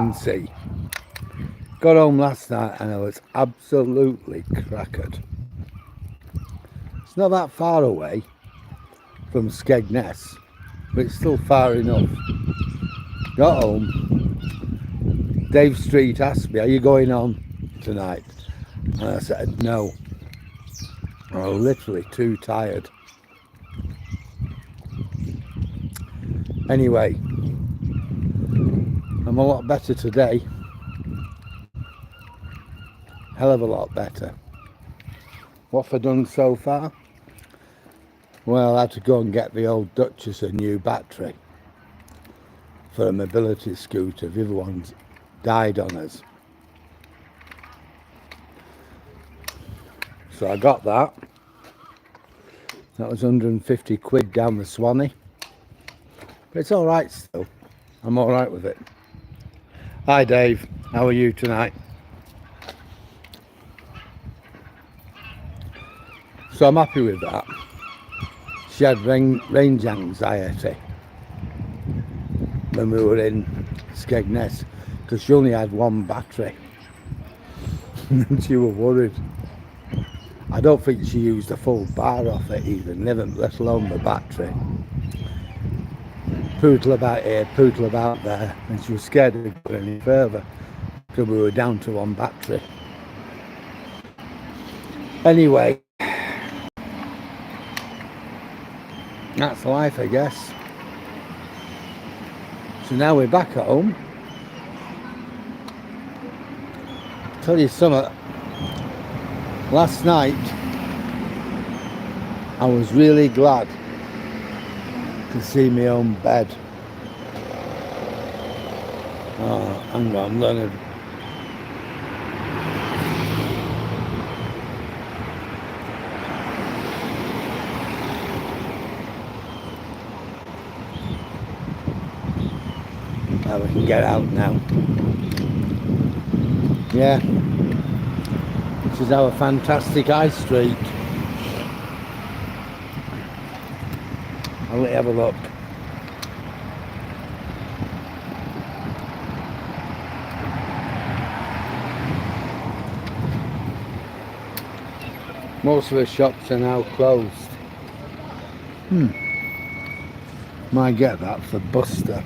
Withernsea. Got home last night and I was absolutely crackered. It's not that far away from Skegness, but it's still far enough. Got home, Dave Street asked me, are you going on tonight? And I said no. I was literally too tired. Anyway, I'm a lot better today. Hell of a lot better. What have I done so far? Well, I had to go and get the old Duchess a new battery for a mobility scooter. The other one's died on us. So I got that. That was 150 quid down the Swanee. But it's alright still. I'm alright with it. Hi Dave, how are you tonight? So I'm happy with that. She had range anxiety when we were in Skegness because she only had one battery. And she was worried. I don't think she used a full bar off it even, let alone the battery. Poodle about here, poodle about there, and she was scared of going any further because we were down to one battery. Anyway, that's life, I guess. So now we're back at home. I'll tell you something. Last night, I was really glad to see my own bed. Oh, hang on, Leonard. Now we can get out now. Yeah. This is our fantastic high street. I'll let you have a look. Most of the shops are now closed. Might get that for Buster.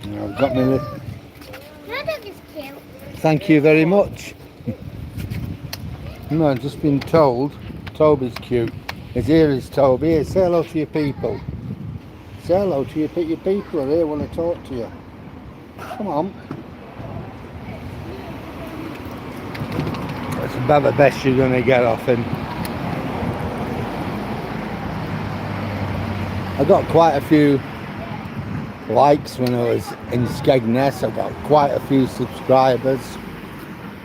I've got my little... That dog is cute. Thank you very much. No, I've just been told Toby's cute. Here is Toby. Here, say hello to your people. Say hello to your people are here want to talk to you. Come on. That's about the best you're going to get off him. I got quite a few likes when I was in Skegness. I got quite a few subscribers,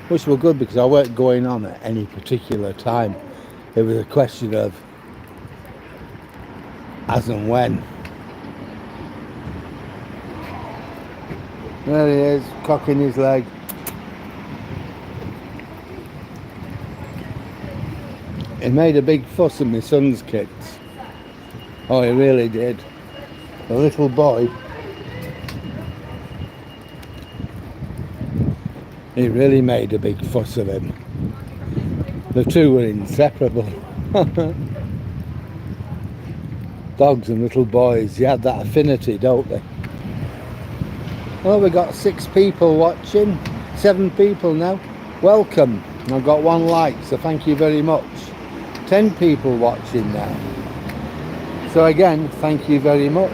which were good because I weren't going on at any particular time. It was a question of as and when. There he is, cocking his leg. He made a big fuss of my son's kids. Oh, he really did. The little boy, he really made a big fuss of him. The two were inseparable. Dogs and little boys, you had that affinity, don't they? Oh, we got 6 people watching, 7 people now. Welcome. I've got 1 like, so thank you very much. 10 people watching now. So again, thank you very much.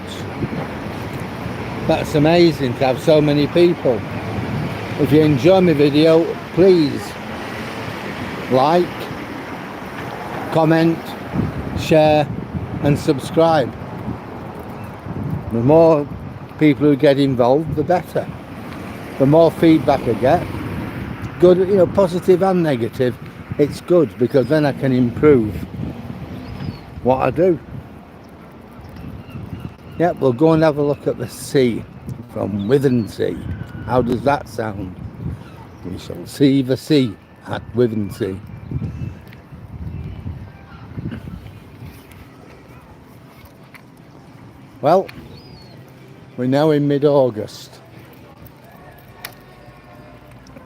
That's amazing to have so many people. If you enjoy my video, please like, comment, share and subscribe. The more people who get involved, the better. The more feedback I get, good, you know, positive and negative, it's good because then I can improve what I do. Yep, we'll go and have a look at the sea from Withernsea. How does that sound? We shall see the sea at Withernsea. Well, we're now in mid-August.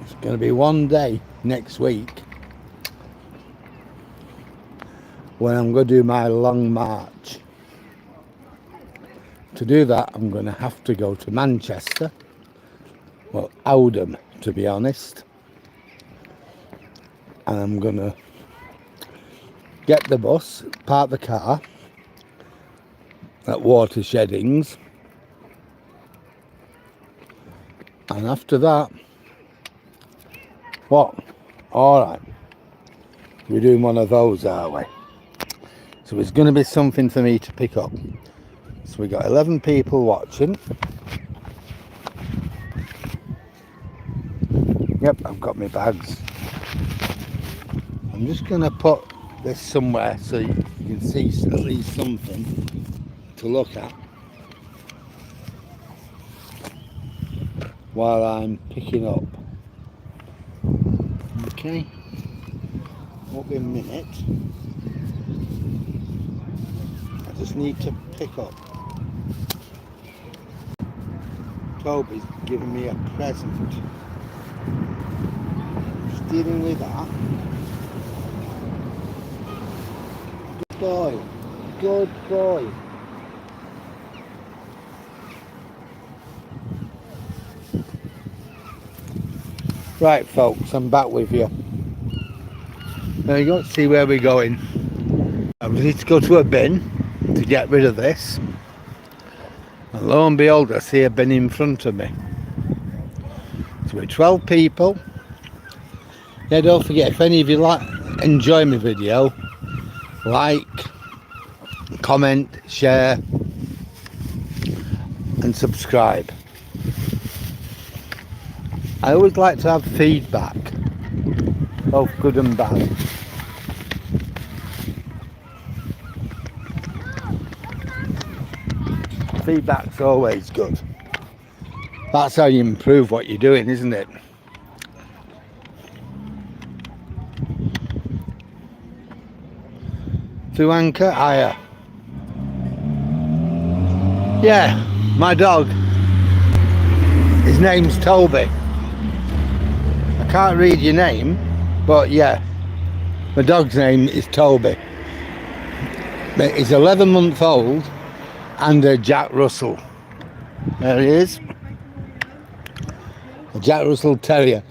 It's going to be one day next week when I'm going to do my long march. To do that, I'm going to have to go to Manchester. Well, Oldham, to be honest. And I'm going to get the bus, park the car at Watersheddings. And after that, what? Alright. We're doing one of those, are we? So it's going to be something for me to pick up. So we got 11 people watching. Yep, I've got my bags. I'm just going to put this somewhere so you can see at least something to look at while I'm picking up. Okay, won't be a minute. I just need to pick up. Toby's giving me a present. Just dealing with that. Good boy. Good boy. Right folks, I'm back with you. Now you got to see where we're going. I need to go to a bin to get rid of this. And lo and behold, I see a bin in front of me. So we're 12 people. Yeah, don't forget, if any of you enjoy my video, like, comment, share and subscribe. I always like to have feedback, both good and bad. Feedback's always good. That's how you improve what you're doing, isn't it? To anchor higher. Yeah, my dog. His name's Toby. I can't read your name, but yeah, my dog's name is Toby. He's 11-month-old and a Jack Russell. There he is. A Jack Russell Terrier.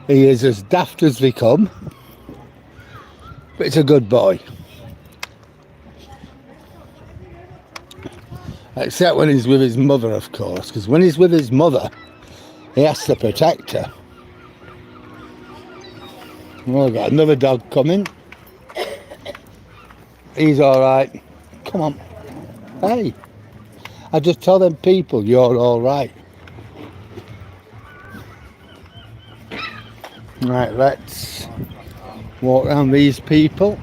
He is as daft as they come, but it's a good boy. Except when he's with his mother, of course, because when he's with his mother, he has to protect her. Oh, we've got another dog coming. He's alright. Come on. Hey. I just tell them people you're alright. Right, let's walk around these people.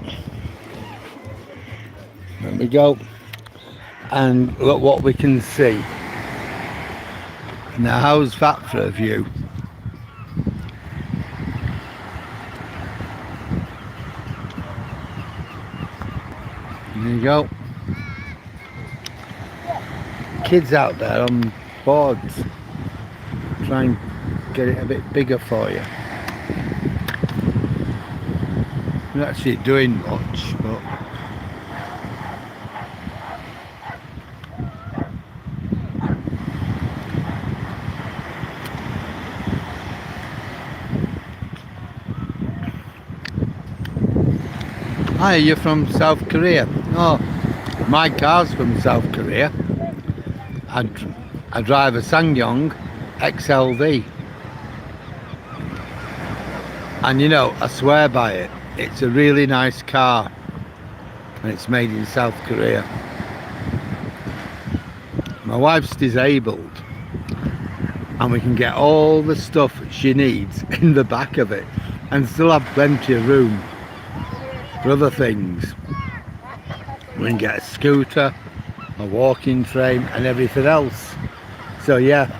There we go. And look what we can see. Now, how's that for a view? There you go. Kids out there on boards. Try and get it a bit bigger for you. Not actually doing much, but hi, you're from South Korea? Oh, my car's from South Korea. I drive a Sangyong XLV. And you know, I swear by it. It's a really nice car. And it's made in South Korea. My wife's disabled. And we can get all the stuff she needs in the back of it. And still have plenty of room for other things. We can get a scooter, a walking frame and everything else. So yeah,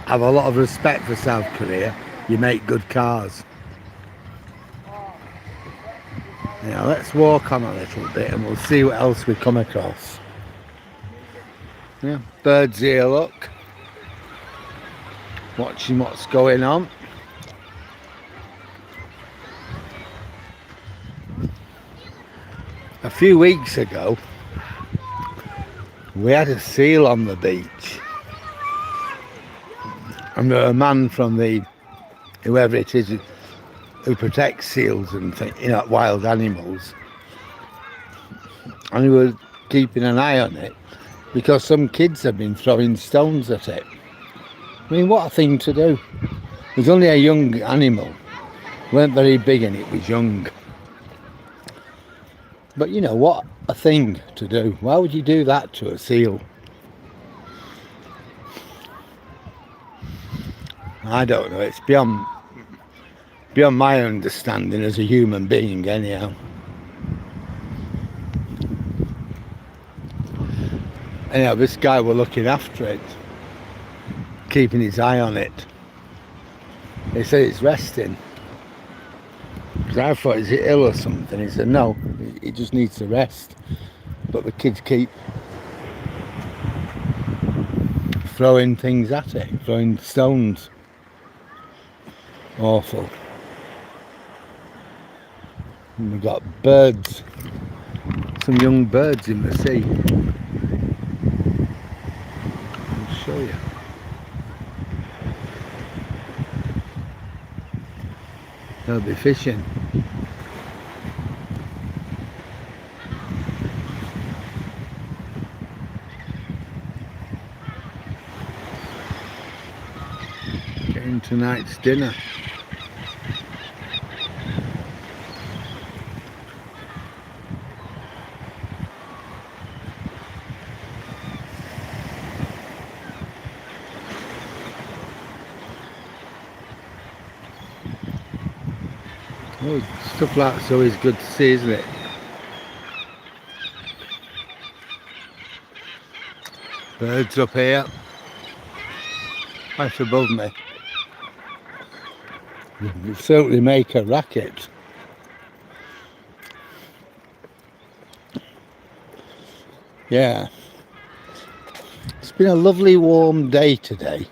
I have a lot of respect for South Korea. You make good cars. Now let's walk on a little bit and we'll see what else we come across. Yeah, birds here, look. Watching what's going on. A few weeks ago, we had a seal on the beach. And a man from the, whoever it is, who protects seals and wild animals. And he was keeping an eye on it because some kids have been throwing stones at it. I mean, what a thing to do. It was only a young animal. It weren't very big and it was young. But you know, what a thing to do. Why would you do that to a seal? I don't know. It's beyond my understanding as a human being anyhow. Anyhow, this guy was looking after it, keeping his eye on it. He said it's resting. Because I thought, is it ill or something? He said, no, it just needs to rest. But the kids keep throwing things at it, throwing stones. Awful. And we've got birds, some young birds in the sea. I'll show you. They'll be fishing. Getting tonight's dinner. Oh, stuff like that's always good to see, isn't it? Birds up here, right above me. They certainly make a racket. Yeah, it's been a lovely warm day today.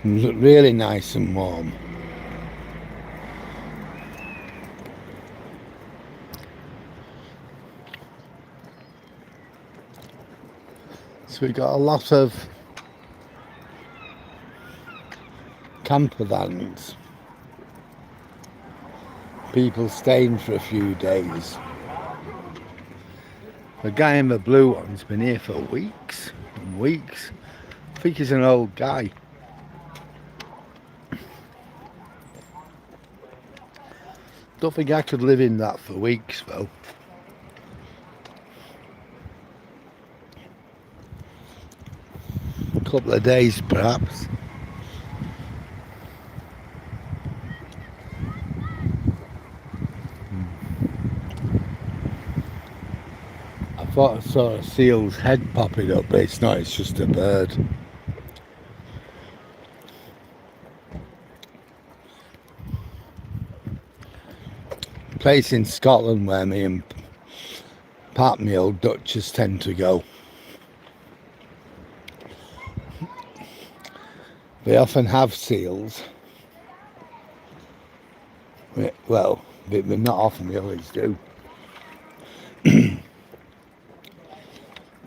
Really nice and warm. So we got a lot of camper vans. People staying for a few days. The guy in the blue one's been here for weeks and weeks. I think he's an old guy. Don't think I could live in that for weeks though. A couple of days perhaps. I thought I saw a seal's head popping up, but it's not, it's just a bird. Place in Scotland where me and Pat, my old Duchess, tend to go. They often have seals. Well, but not often, they always do.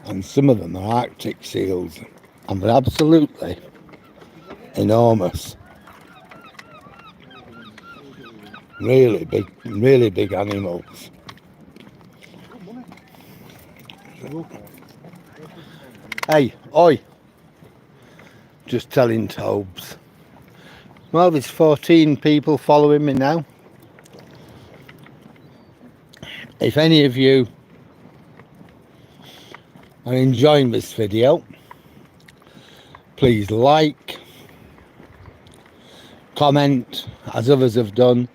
And some of them are Arctic seals, and they're absolutely enormous. Really big animals. Hey, oi! Just telling Tobes. Well, there's 14 people following me now. If any of you are enjoying this video, please like, comment, as others have done,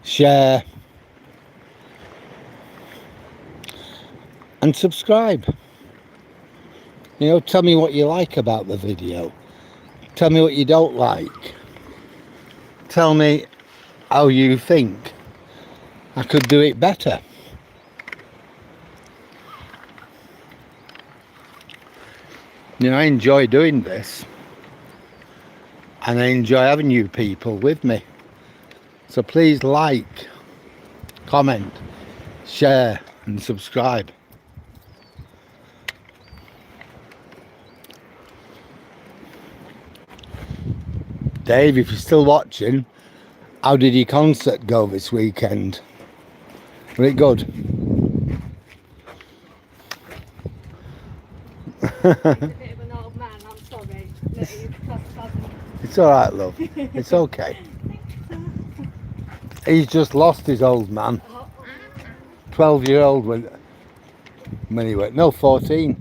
share and subscribe. You know, tell me what you like about the video. Tell me what you don't like. Tell me how you think I could do it better. You know, I enjoy doing this, and I enjoy having you people with me. So please like, comment, share and subscribe. Dave, if you're still watching, how did your concert go this weekend? Was it good? He's a bit of an old man, I'm sorry. It's alright, love. It's okay. He's just lost his old man. 12-year-old when he went, no, 14.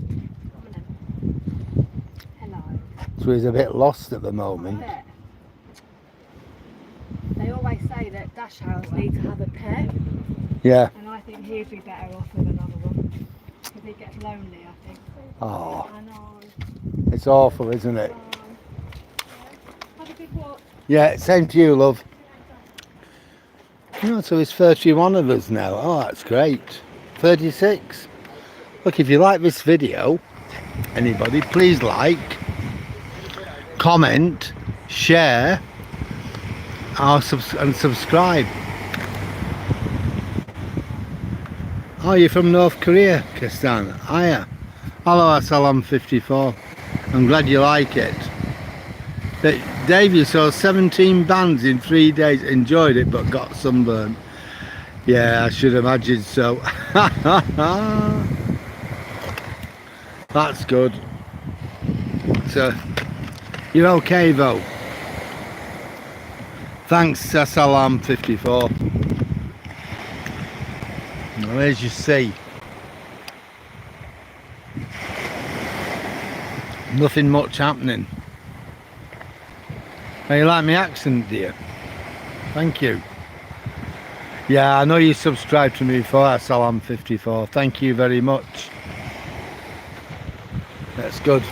Hello. So he's a bit lost at the moment. They always say that dash hounds need to have a pet, Yeah. and I think he'd be better off with another one. Because he gets lonely, I think. Oh, I know. it's awful, isn't it? Have a good walk. Yeah, same to you, love. You know, so it's 31 of us now. Oh, that's great. 36. Look, if you like this video, anybody, please like, comment, share, and subscribe. Oh, you're from North Korea, Kistan? Hiya. Hello, Assalam 54. I'm glad you like it. Dave, you saw 17 bands in 3 days. Enjoyed it, but got sunburned. Yeah, I should imagine so. That's good. So, you're okay though? Thanks, Assalam 54. Well, as you see, nothing much happening. Oh, you like my accent, dear? Thank you. Yeah, I know you subscribed to me before, Assalam 54. Thank you very much. That's good.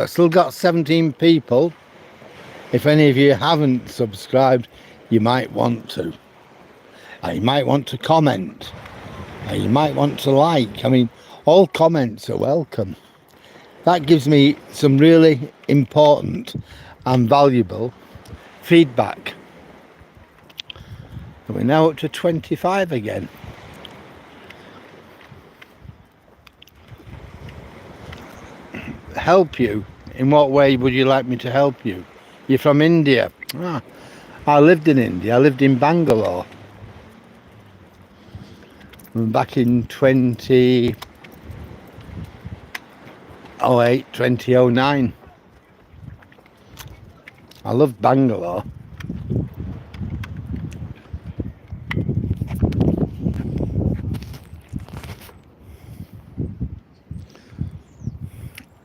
Still got 17 people. If any of you haven't subscribed, you might want to. You might want to comment. You might want to like. I mean, all comments are welcome. That gives me some really important and valuable feedback. And we're now up to 25 again. Help you? In what way would you like me to help you? You're from India? Ah, I lived in India. I lived in Bangalore. Back in 2008, 2009. I loved Bangalore.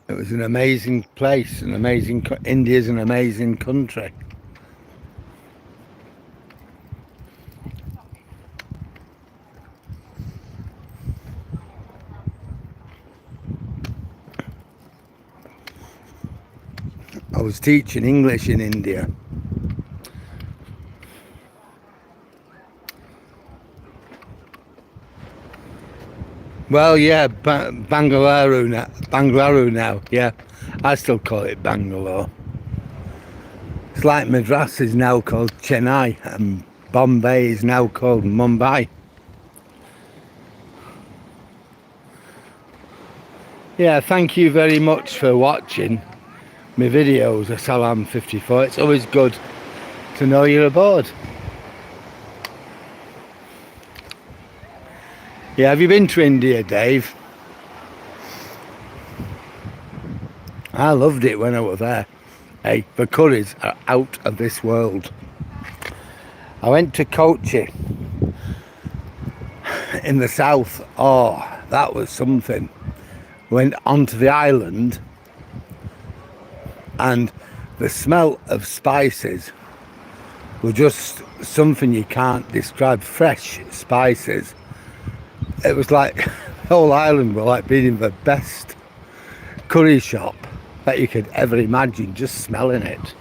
It was an amazing place, India's an amazing country. I was teaching English in India. Well, yeah, Bangalore now, yeah. I still call it Bangalore. It's like Madras is now called Chennai and Bombay is now called Mumbai. Yeah, thank you very much for watching my videos, Assalam 54. It's always good to know you're aboard. Yeah, have you been to India, Dave? I loved it when I was there. Hey, the curries are out of this world. I went to Kochi in the south. Oh, that was something. Went onto the island and the smell of spices were just something you can't describe. Fresh spices. It was like the whole island were like being in the best curry shop that you could ever imagine, just smelling it.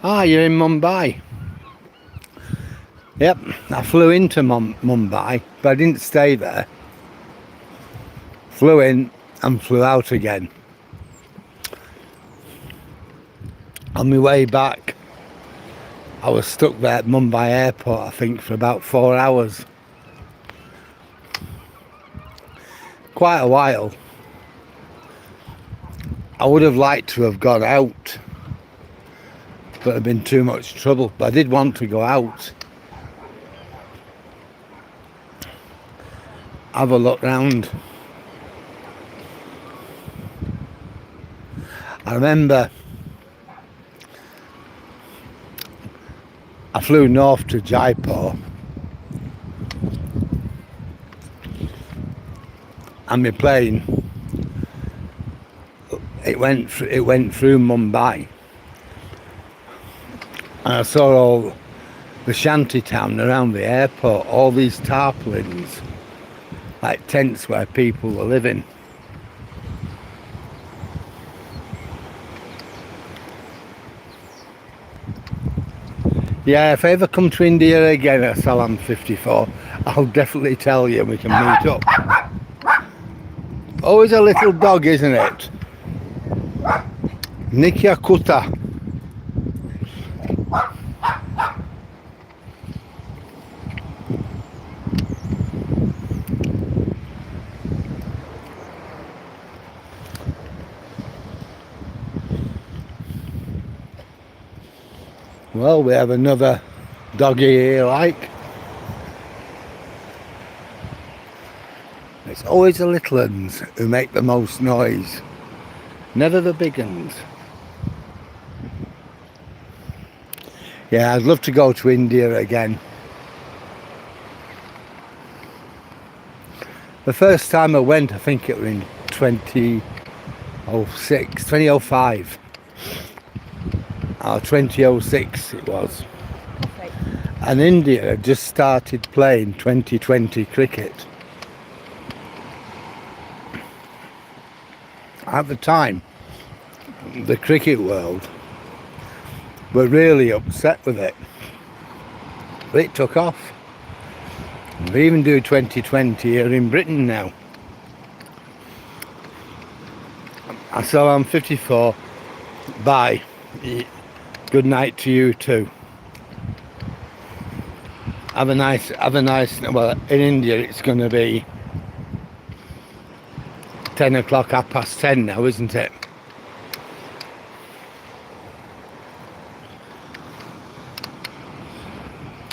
Ah, you're in Mumbai. Yep, I flew into Mumbai, but I didn't stay there. Flew in and flew out again. On my way back, I was stuck there at Mumbai airport, I think, for about 4 hours. Quite a while. I would have liked to have gone out, but it'd been too much trouble. But I did want to go out, have a look round. I remember I flew north to Jaipur, and my plane, it went through Mumbai, and I saw all the shanty town around the airport, all these tarpaulins, like tents where people were living. Yeah, if I ever come to India again at Salam 54, I'll definitely tell you and we can meet up. Always a little dog, isn't it? Nikya Kutta. Well, we have another doggy here, like. It's always the little uns who make the most noise, never the big uns. Yeah, I'd love to go to India again. The first time I went, I think it was in 2005. 2006 it was. And India had just started playing 2020 cricket. At the time, the cricket world were really upset with it. But it took off. We even do 2020 here in Britain now. So I'm 54. Bye. Good night to you too. Have a nice, well, in India it's going to be 10 o'clock, 10:30 now, isn't it?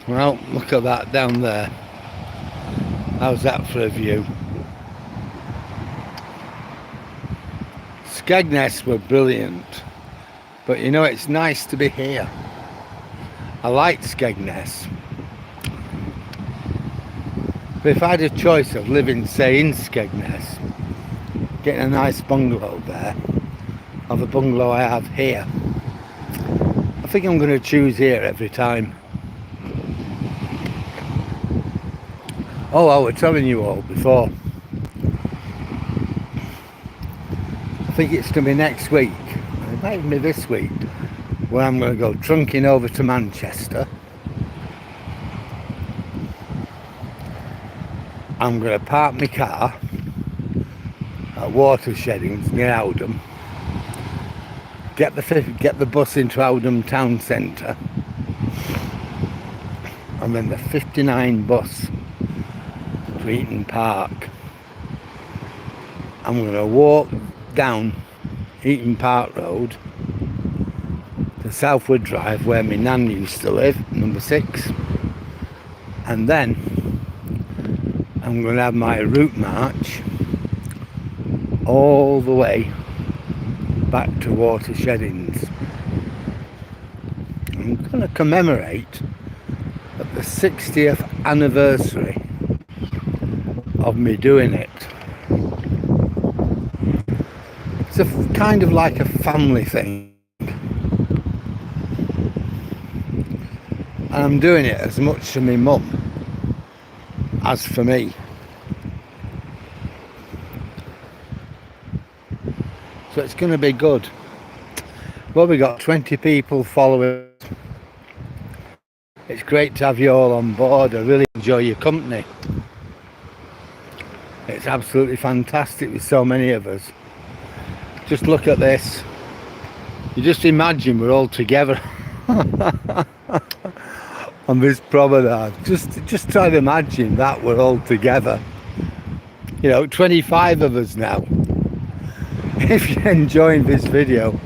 Well, look at that down there. How's that for a view? Skegness were brilliant, but you know, it's nice to be here. I like Skegness. But if I had a choice of living, say, in Skegness, getting a nice bungalow there, or the bungalow I have here, I think I'm going to choose here every time. Oh, I was telling you all before. I think it's going to be next week, it might even be this week, where I'm going to go trunking over to Manchester. I'm going to park my car at Watersheddings near Oldham, get the bus into Oldham town centre, and then the 59 bus to Eaton Park. I'm going to walk down Eaton Park Road to Southwood Drive, where my nan used to live, number 6, and then I'm going to have my route march all the way back to Watersheddings. I'm going to commemorate at the 60th anniversary of me doing it. It's a kind of like a family thing, and I'm doing it as much for my mum as for me. So it's going to be good. Well, we got 20 people following It's great to have you all on board. I really enjoy your company. It's absolutely fantastic with so many of us. Just look at this. You just imagine we're all together on this promenade. Just try to imagine that we're all together. You know, 25 of us now. If you're enjoying this video,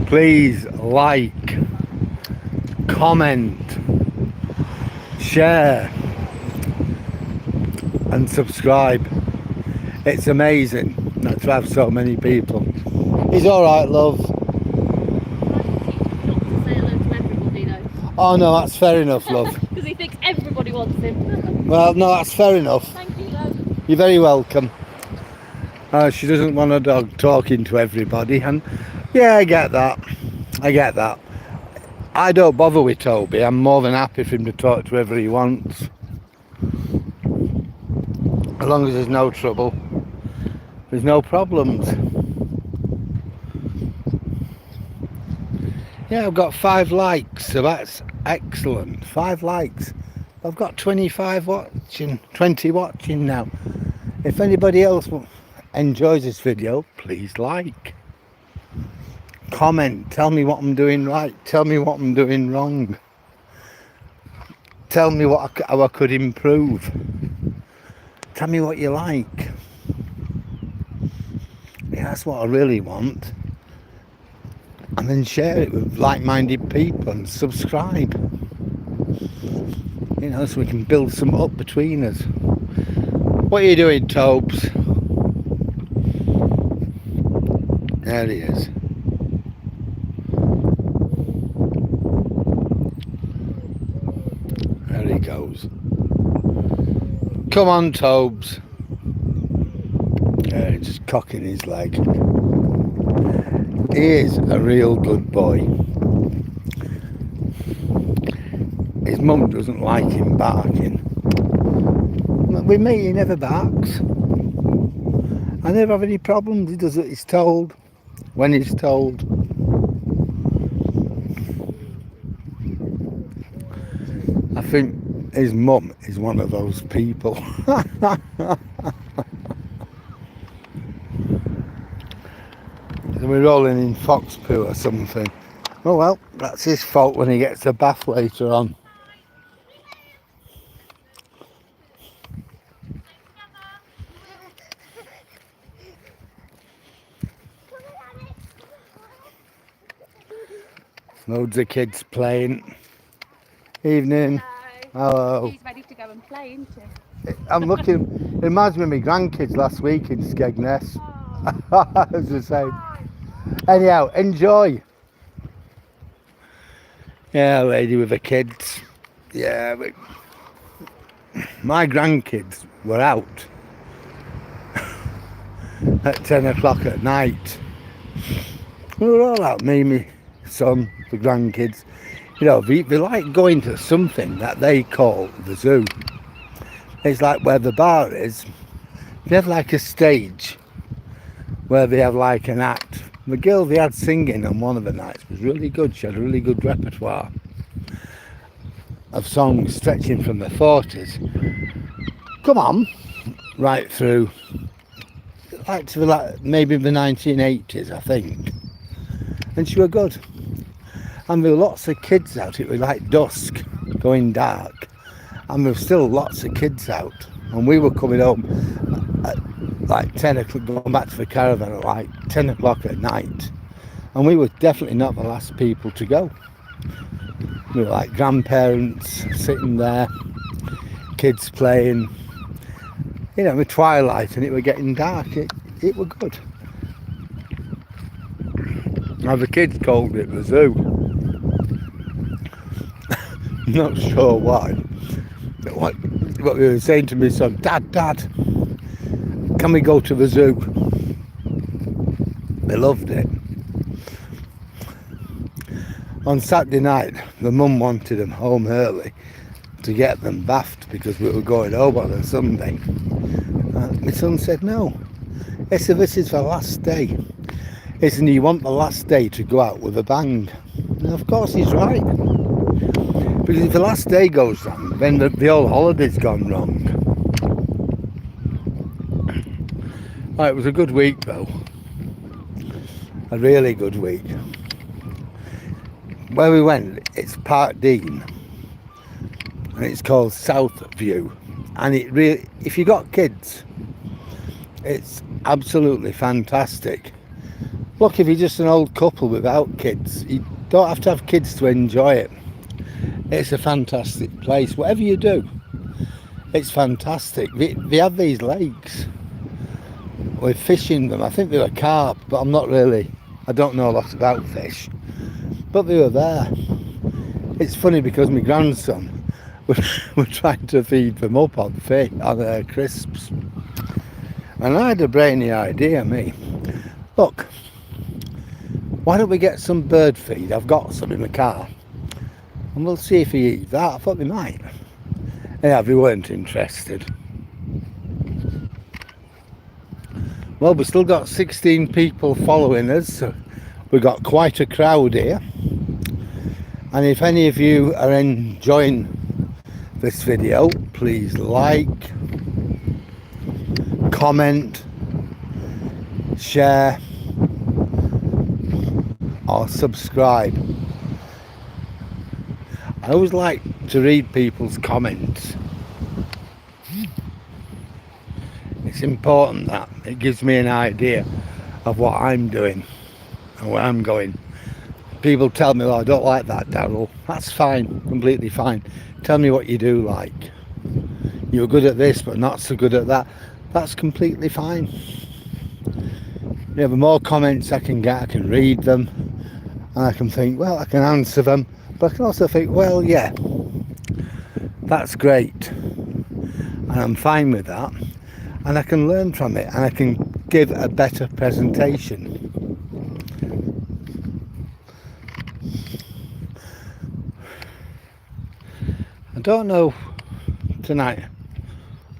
please like, comment, share and subscribe. It's amazing not to have so many people. He's alright, love. Oh no, that's fair enough, love. Because he thinks everybody wants him. Well, no, that's fair enough. Thank you, love. You're very welcome. She doesn't want a dog talking to everybody, and yeah, I get that. I get that. I don't bother with Toby. I'm more than happy for him to talk to whoever he wants. As long as there's no trouble, there's no problems. Yeah, I've got 5 likes, so that's excellent. 5 likes. I've got 25 watching, 20 watching now. If anybody else enjoys this video, please like. Comment, tell me what I'm doing right, tell me what I'm doing wrong. Tell me how I could improve. Tell me what you like. Yeah, that's what I really want. And then share it with like-minded people and subscribe. You know, so we can build some up between us. What are you doing, Tobes? There he is. There he goes. Come on, Tobes. Yeah, he's just cocking his leg. He is a real good boy. His mum doesn't like him barking. With me, he never barks. I never have any problems. He does what he's told, when he's told. I think his mum is one of those people. We're rolling in fox poo or something. Oh well, that's his fault when he gets a bath later on. Loads of kids playing. Evening. Hello. He's ready to go and play, isn't he? I'm looking, it reminds me of my grandkids last week in Skegness. As I say. Anyhow, enjoy. Yeah, lady with the kids. Yeah, but my grandkids were out at 10 o'clock at night. We were all out, me, my son, the grandkids. You know, they like going to something that they call the zoo. It's like where the bar is. They have like a stage where they have like an act. The girl they had singing on one of the nights was really good. She had a really good repertoire of songs stretching from the 40s. Come on, right through, like to maybe the 1980s, I think. And she were good. And there were lots of kids out. It was like dusk, going dark. And there were still lots of kids out. And we were coming home at like 10 o'clock, going back to the caravan at like 10 o'clock at night. And we were definitely not the last people to go. We were like grandparents sitting there, kids playing, you know, the twilight, and it were getting dark. It were good. Now the kids called it the zoo. Not sure why. But what they were saying to me, son, Dad, can we go to the zoo? They loved it. On Saturday night, the mum wanted them home early to get them bathed because we were going home on a Sunday. My son said no. He said, this is the last day. Isn't he want the last day to go out with a bang? And of course he's right. Because if the last day goes wrong, then the whole holiday's gone wrong. Oh, it was a good week though. A really good week. Where we went, it's Park Dean. And it's called South View. And it really, if you got kids, it's absolutely fantastic. Look, if you're just an old couple without kids, you don't have to have kids to enjoy it. It's a fantastic place. Whatever you do, it's fantastic. They have these lakes. We're fishing them. I think they were carp, but I'm not really, I don't know a lot about fish. But they were there. It's funny because my grandson, we're trying to feed them up on fish, on crisps. And I had a brainy idea, me. Look, why don't we get some bird feed? I've got some in the car. And we'll see if he eats that. I thought they might. Yeah, they weren't interested. Well, we've still got 16 people following us, so we've got quite a crowd here. And if any of you are enjoying this video, please like, comment, share or subscribe. I always like to read people's comments. It's important that it gives me an idea of what I'm doing and where I'm going. People tell me, oh, I don't like that, Darryl. That's fine, completely fine. Tell me what you do like. You're good at this but not so good at that. That's completely fine. Yeah, the more comments I can get, I can read them and I can think, well, I can answer them, but I can also think, well, yeah, that's great and I'm fine with that, and I can learn from it and I can give a better presentation. I don't know tonight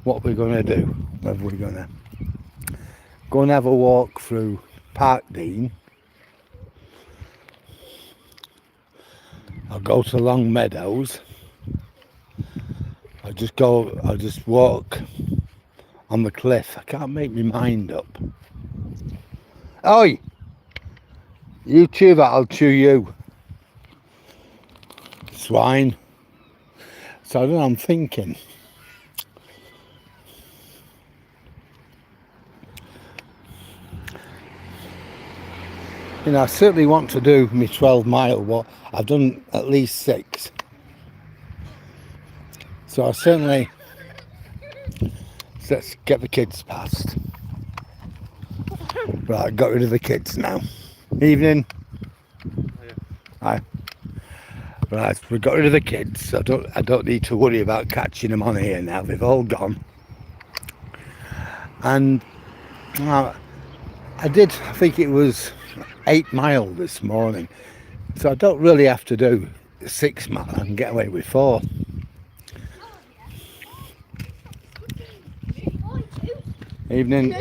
what we're going to do, whether we're going to go and have a walk through Park Dean, I'll go to Long Meadows, I'll just walk on the cliff. I can't make my mind up. Oi! You chew that, I'll chew you. Swine. So I don't know, I'm thinking. You know, I certainly want to do my 12-mile walk. I've done at least 6. So I certainly... Let's get the kids past. Right, got rid of the kids now. Evening. Hi. Right, we've got rid of the kids. So I don't need to worry about catching them on here now. They've all gone. And I think it was 8 mile this morning. So I don't really have to do 6 mile. I can get away with 4. Evening.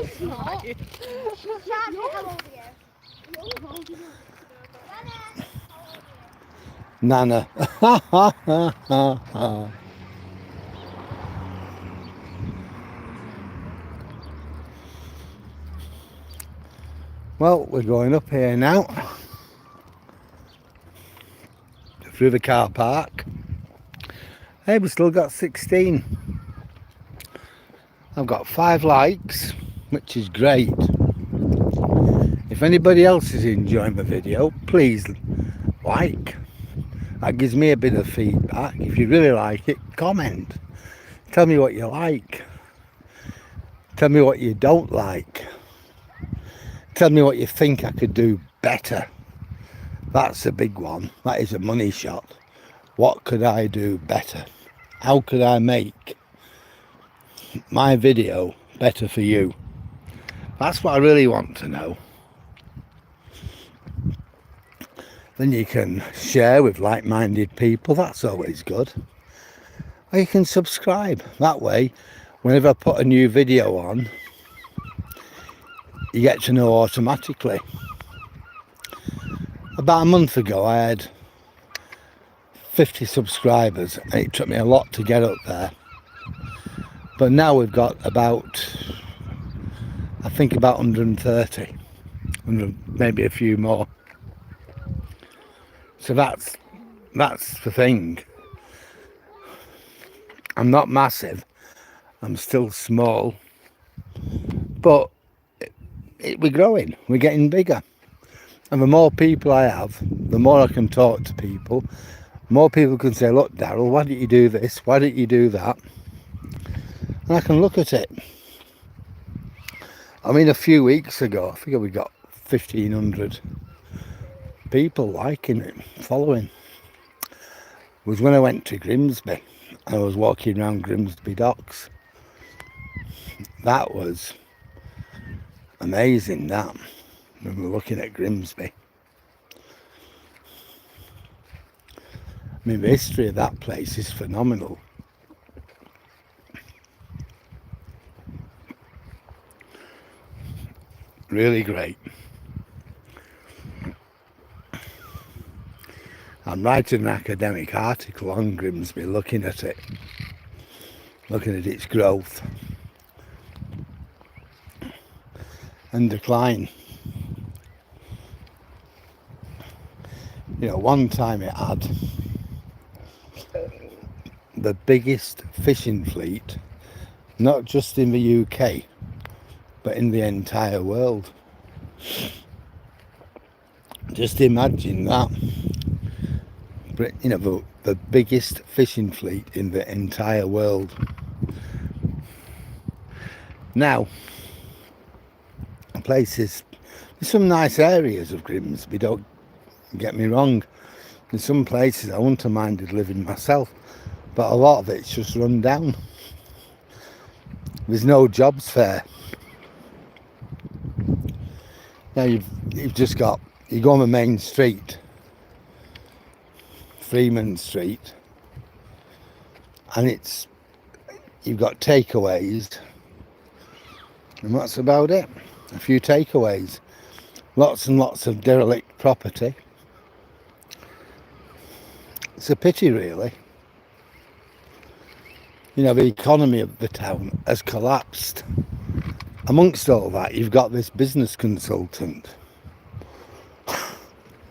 Nana. Well, we're going up here now through the car park. Hey, we've still got 16. I've got 5 likes, which is great. If anybody else is enjoying the video, please like. That gives me a bit of feedback. If you really like it, comment. Tell me what you like. Tell me what you don't like. Tell me what you think I could do better. That's a big one. That is a money shot. What could I do better? How could I make my video better for you? That's what I really want to know. Then you can share with like-minded people. That's always good. Or you can subscribe. That way, whenever I put a new video on, you get to know automatically. About a month ago, I had 50 subscribers, and it took me a lot to get up there. But now we've got about, I think about 130, maybe a few more. So that's the thing. I'm not massive, I'm still small, but we're growing, we're getting bigger. And the more people I have, the more I can talk to people. More people can say, look, Darryl, why don't you do this? Why don't you do that? And I can look at it. I mean, a few weeks ago, I think we got 1,500 people liking it, following. It was when I went to Grimsby. I was walking around Grimsby docks. That was amazing, that. When we were looking at Grimsby. I mean, the history of that place is phenomenal. Really great. I'm writing an academic article on Grimsby, looking at it, looking at its growth and decline. You know, one time it had the biggest fishing fleet, not just in the UK, but in the entire world. Just imagine that. You know, the biggest fishing fleet in the entire world. Now, places, there's some nice areas of Grimsby, don't get me wrong. There's some places I wouldn't have minded living myself, but a lot of it's just run down. There's no jobs fair. Now you've just got, you go on the main street, Freeman Street, and you've got takeaways, and that's about it. A few takeaways, lots and lots of derelict property. It's a pity, really. You know, the economy of the town has collapsed. Amongst all that, you've got this business consultant.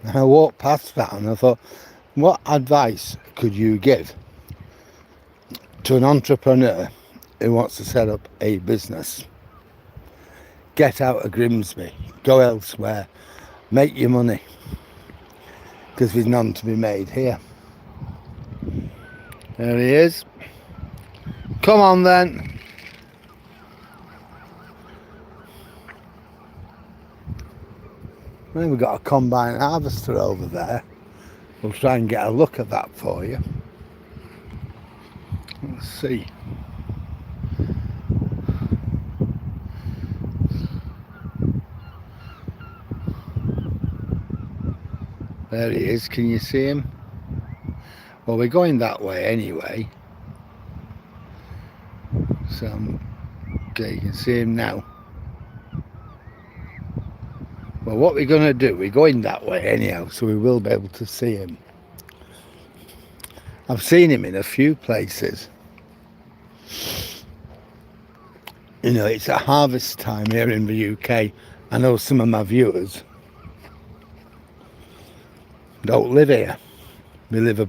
And I walked past that and I thought, what advice could you give to an entrepreneur who wants to set up a business? Get out of Grimsby, go elsewhere, make your money, because there's none to be made here. There he is. Come on then. Then we've got a combine harvester over there. We'll try and get a look at that for you. Let's see. There he is, can you see him? Well, we're going that way anyway. So, okay, you can see him now. Well, what we're going to do, we're going that way anyhow, so we will be able to see him. I've seen him in a few places. You know, it's at harvest time here in the UK. I know some of my viewers don't live here. They live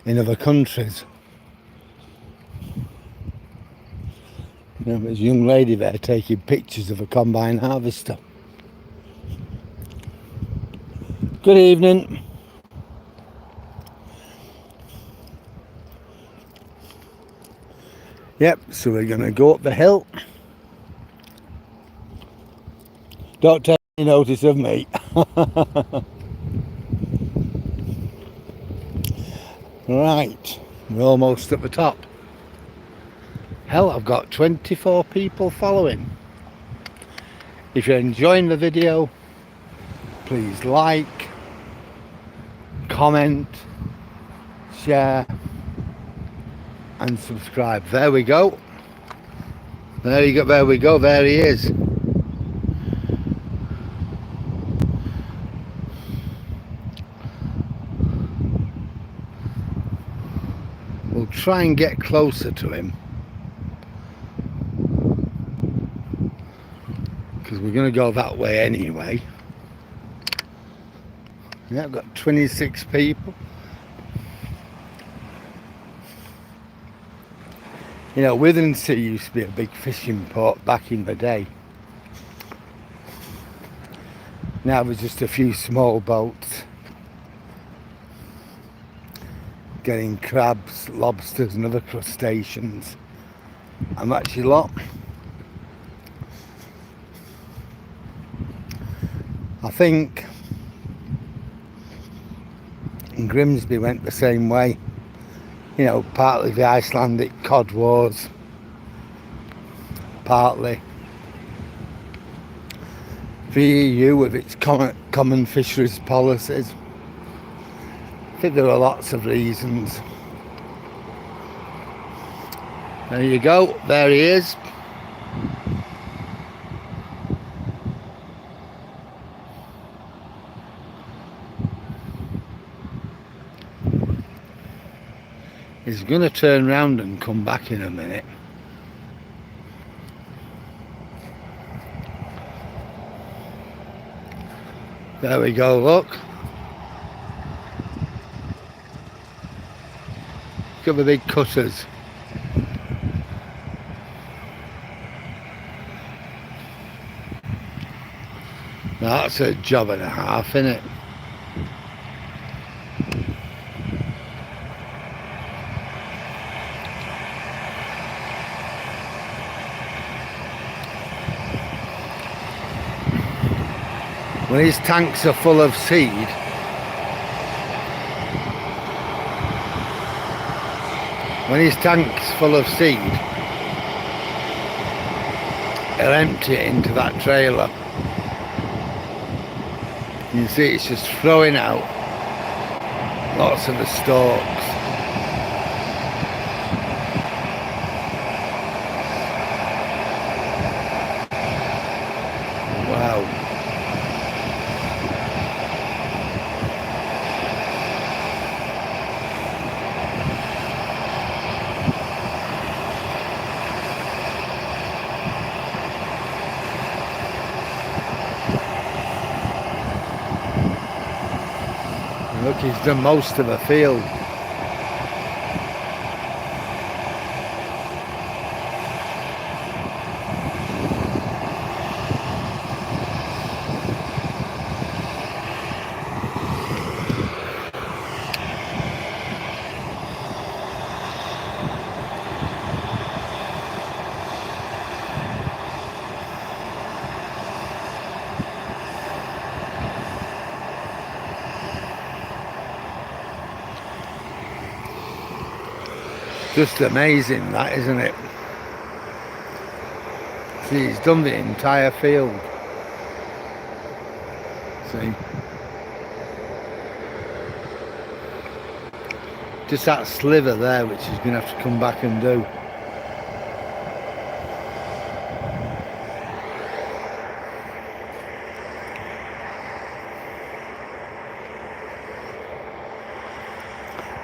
in other countries. You know, there's a young lady there taking pictures of a combine harvester. Good evening. Yep, so we're going to go up the hill. Don't take any notice of me. Right, we're almost at the top. Hell, I've got 24 people following. If you're enjoying the video, please like, comment, share and subscribe. There we go. There you go. There we go. There he is. try and get closer to him, because we're going to go that way anyway. Yeah, I've got 26 people. You know, Withernsea used to be a big fishing port back in the day. Now there's just a few small boats getting crabs, lobsters and other crustaceans. And actually lot. I think Grimsby went the same way. You know, partly the Icelandic cod wars, partly the EU with its common fisheries policies. I think there are lots of reasons. There you go, there he is. He's going to turn round and come back in a minute. There we go, look. Look at the big cutters. That's a job and a half, isn't it? When his tanks are full of seed, he'll empty it into that trailer. You can see it's just throwing out lots of the stalks. Wow. Look, he's done most of the field. Just amazing that, isn't it? See, he's done the entire field. See? Just that sliver there, which he's going to have to come back and do.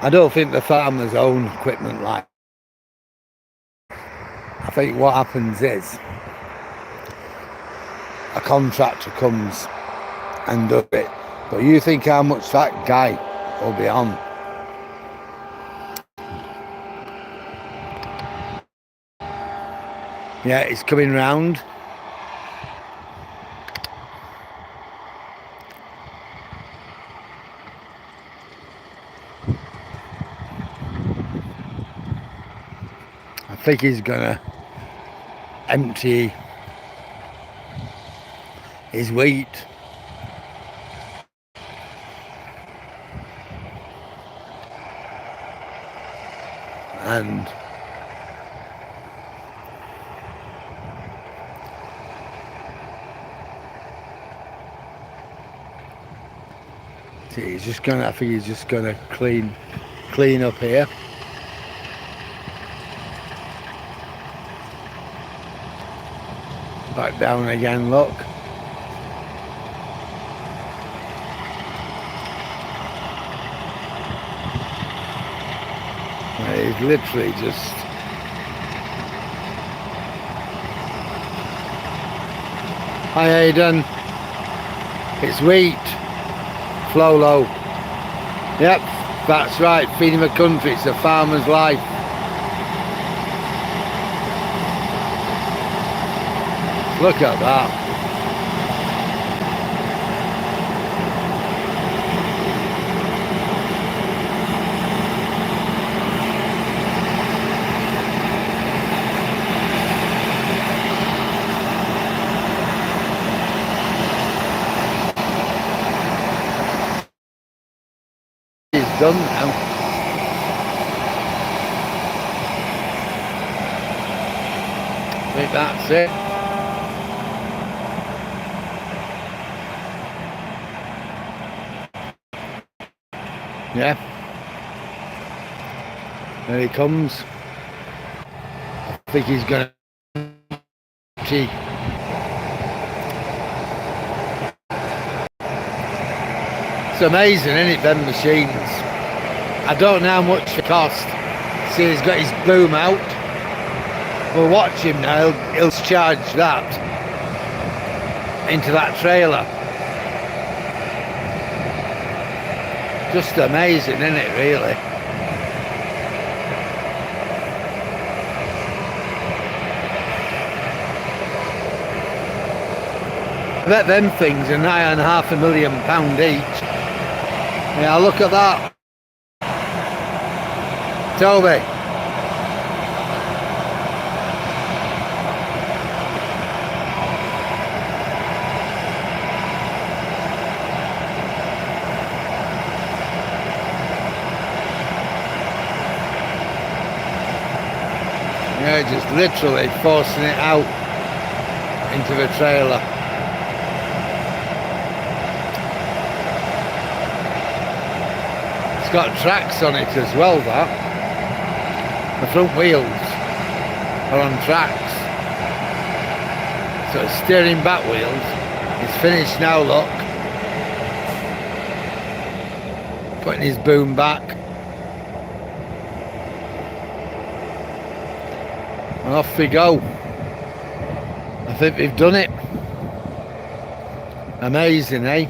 I don't think the farmers own equipment like that. I think what happens is a contractor comes and does it. But you think how much that guy will be on. Yeah, it's coming round. I think he's gonna empty his wheat. And see, he's just gonna, I think he's just gonna clean up here. Back down again, look. is literally just... Hi Aidan. It's wheat. Flolo. Yep, that's right. Feeding the country. It's a farmer's life. Look at that. It's done now. I think that's it. Yeah. There he comes. I think he's gonna cheek. It's amazing, isn't it, them machines? I don't know how much it cost. See, he's got his boom out. We'll watch him now. He'll charge that into that trailer. Just amazing, isn't it, really? I bet them things are £9.5 million each. Yeah, look at that. Toby. Yeah, just literally forcing it out into the trailer. It's got tracks on it as well, that. The front wheels are on tracks. So it's steering back wheels. It's finished now, look. Putting his boom back. And off we go. I think we've done it. Amazing, eh?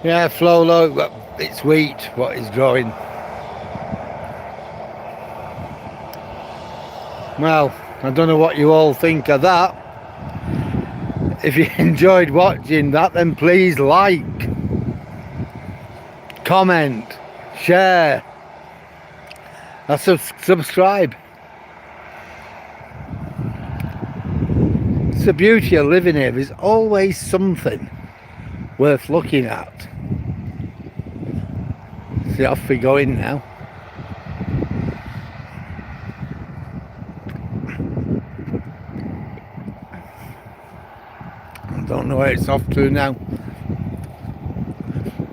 Yeah, Flolo, it's wheat, what he's growing. Well, I don't know what you all think of that. If you enjoyed watching that, then please like, comment, share, and subscribe. It's the beauty of living here. There's always something worth looking at. See, off we go in now. I don't know where it's off to now.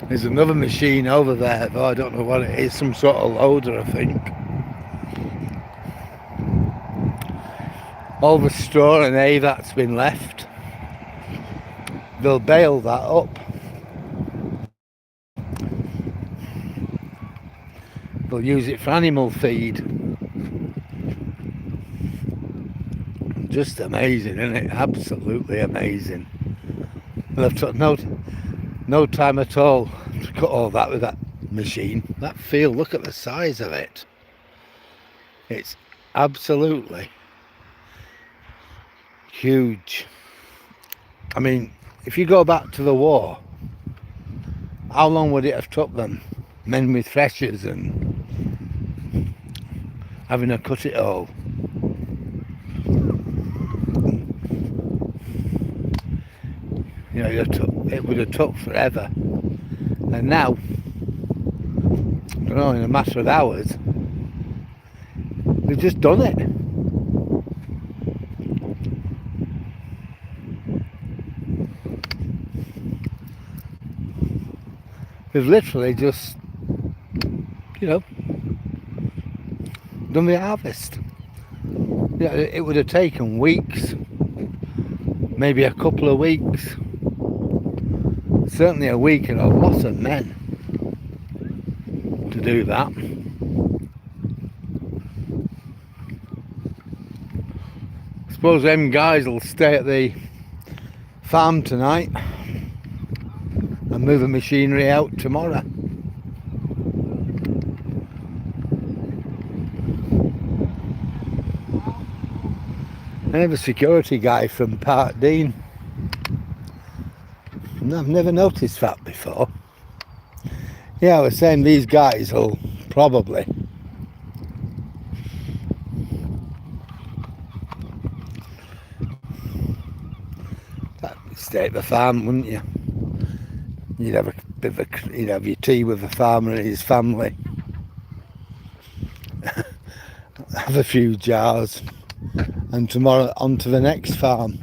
There's another machine over there, though I don't know what it is. Some sort of loader, I think. All the straw and hay that's been left, they'll bale that up. They'll use it for animal feed. Just amazing, isn't it? Absolutely amazing. They've took no time at all to cut all that with that machine. That field, look at the size of it. It's absolutely huge. I mean, if you go back to the war, how long would it have took them? Men with threshers and having to cut it all. You know, it would have took forever. And now, I don't know, in a matter of hours, they've just done it. They've literally just, you know, done the harvest. Yeah, it would have taken weeks, maybe a couple of weeks, certainly a week, and a lot of men to do that. suppose them guys will stay at the farm tonight and move the machinery out tomorrow. I have a security guy from Park Dean. I've never noticed that before. Yeah, I was saying these guys will probably stay at the farm, wouldn't you? You'd have a bit of you'd have your tea with the farmer and his family. Have a few jars, and tomorrow on to the next farm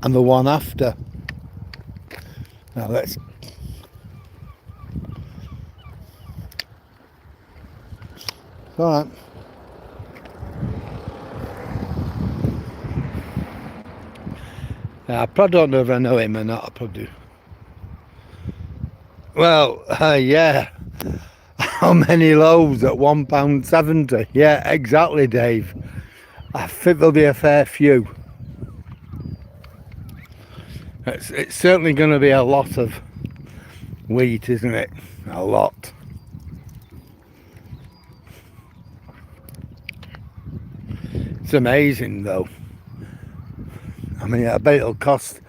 and the one after. Now let's all right. I probably don't know if I know him or not. I probably do. Well, yeah. How many loaves at £1.70? Yeah, exactly, Dave. I think there'll be a fair few. It's certainly going to be a lot of wheat, isn't it? A lot. It's amazing, though. I mean, I bet it'll cost,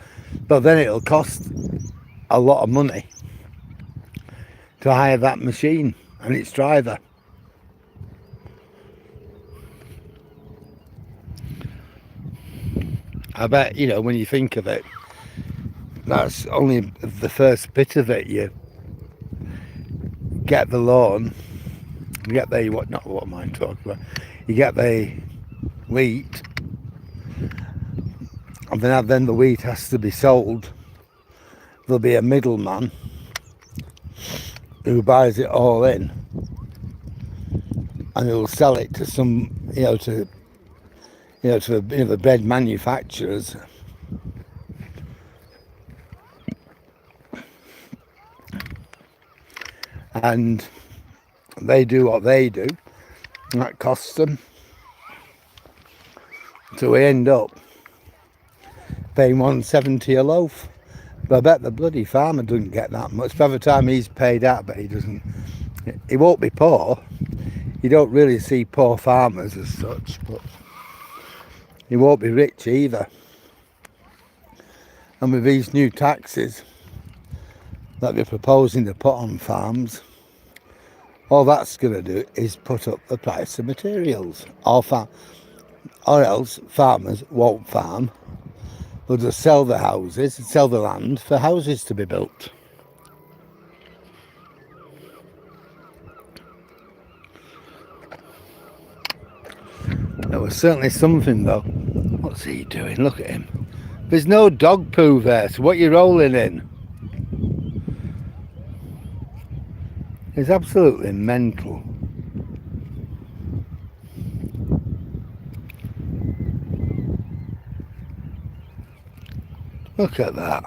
but then it'll cost a lot of money to hire that machine and its driver. I bet, you know, when you think of it, that's only the first bit of it. You get the lawn, you get the, what am I talking about? You get the wheat, and then the wheat has to be sold. There'll be a middleman who buys it all in, and he'll sell it to some, to the bread manufacturers. And they do what they do, and that costs them. So we end up paying £1.70 a loaf. But I bet the bloody farmer doesn't get that much. By the time he's paid out, but he doesn't. He won't be poor. You don't really see poor farmers as such, but he won't be rich either. And with these new taxes that they're proposing to put on farms, all that's going to do is put up the price of materials. Or else farmers won't farm. They'll just sell the houses, sell the land for houses to be built. There was certainly something though. What's he doing? Look at him. There's no dog poo there, so what are you rolling in? It's absolutely mental. Look at that.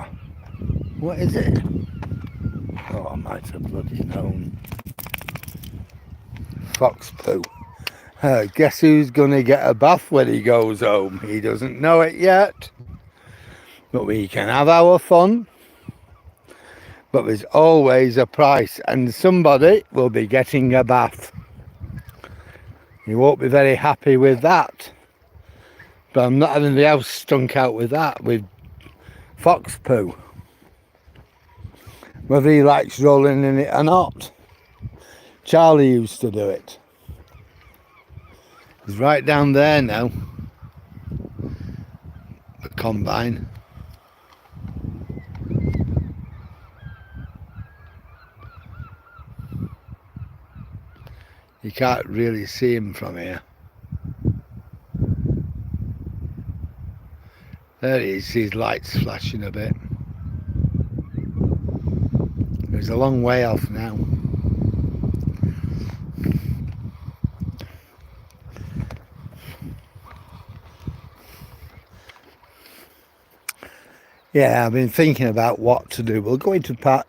What is it? Oh, I might have bloody known. Fox poo. Guess who's going to get a bath when he goes home? He doesn't know it yet. But we can have our fun. But there's always a price, and somebody will be getting a bath. You won't be very happy with that. But I'm not having the house stunk out with that, with fox poo. Whether he likes rolling in it or not. Charlie used to do it. He's right down there now. The combine. You can't really see him from here. There he is, his lights flashing a bit. He's a long way off now. Yeah, I've been thinking about what to do. We'll go into Park...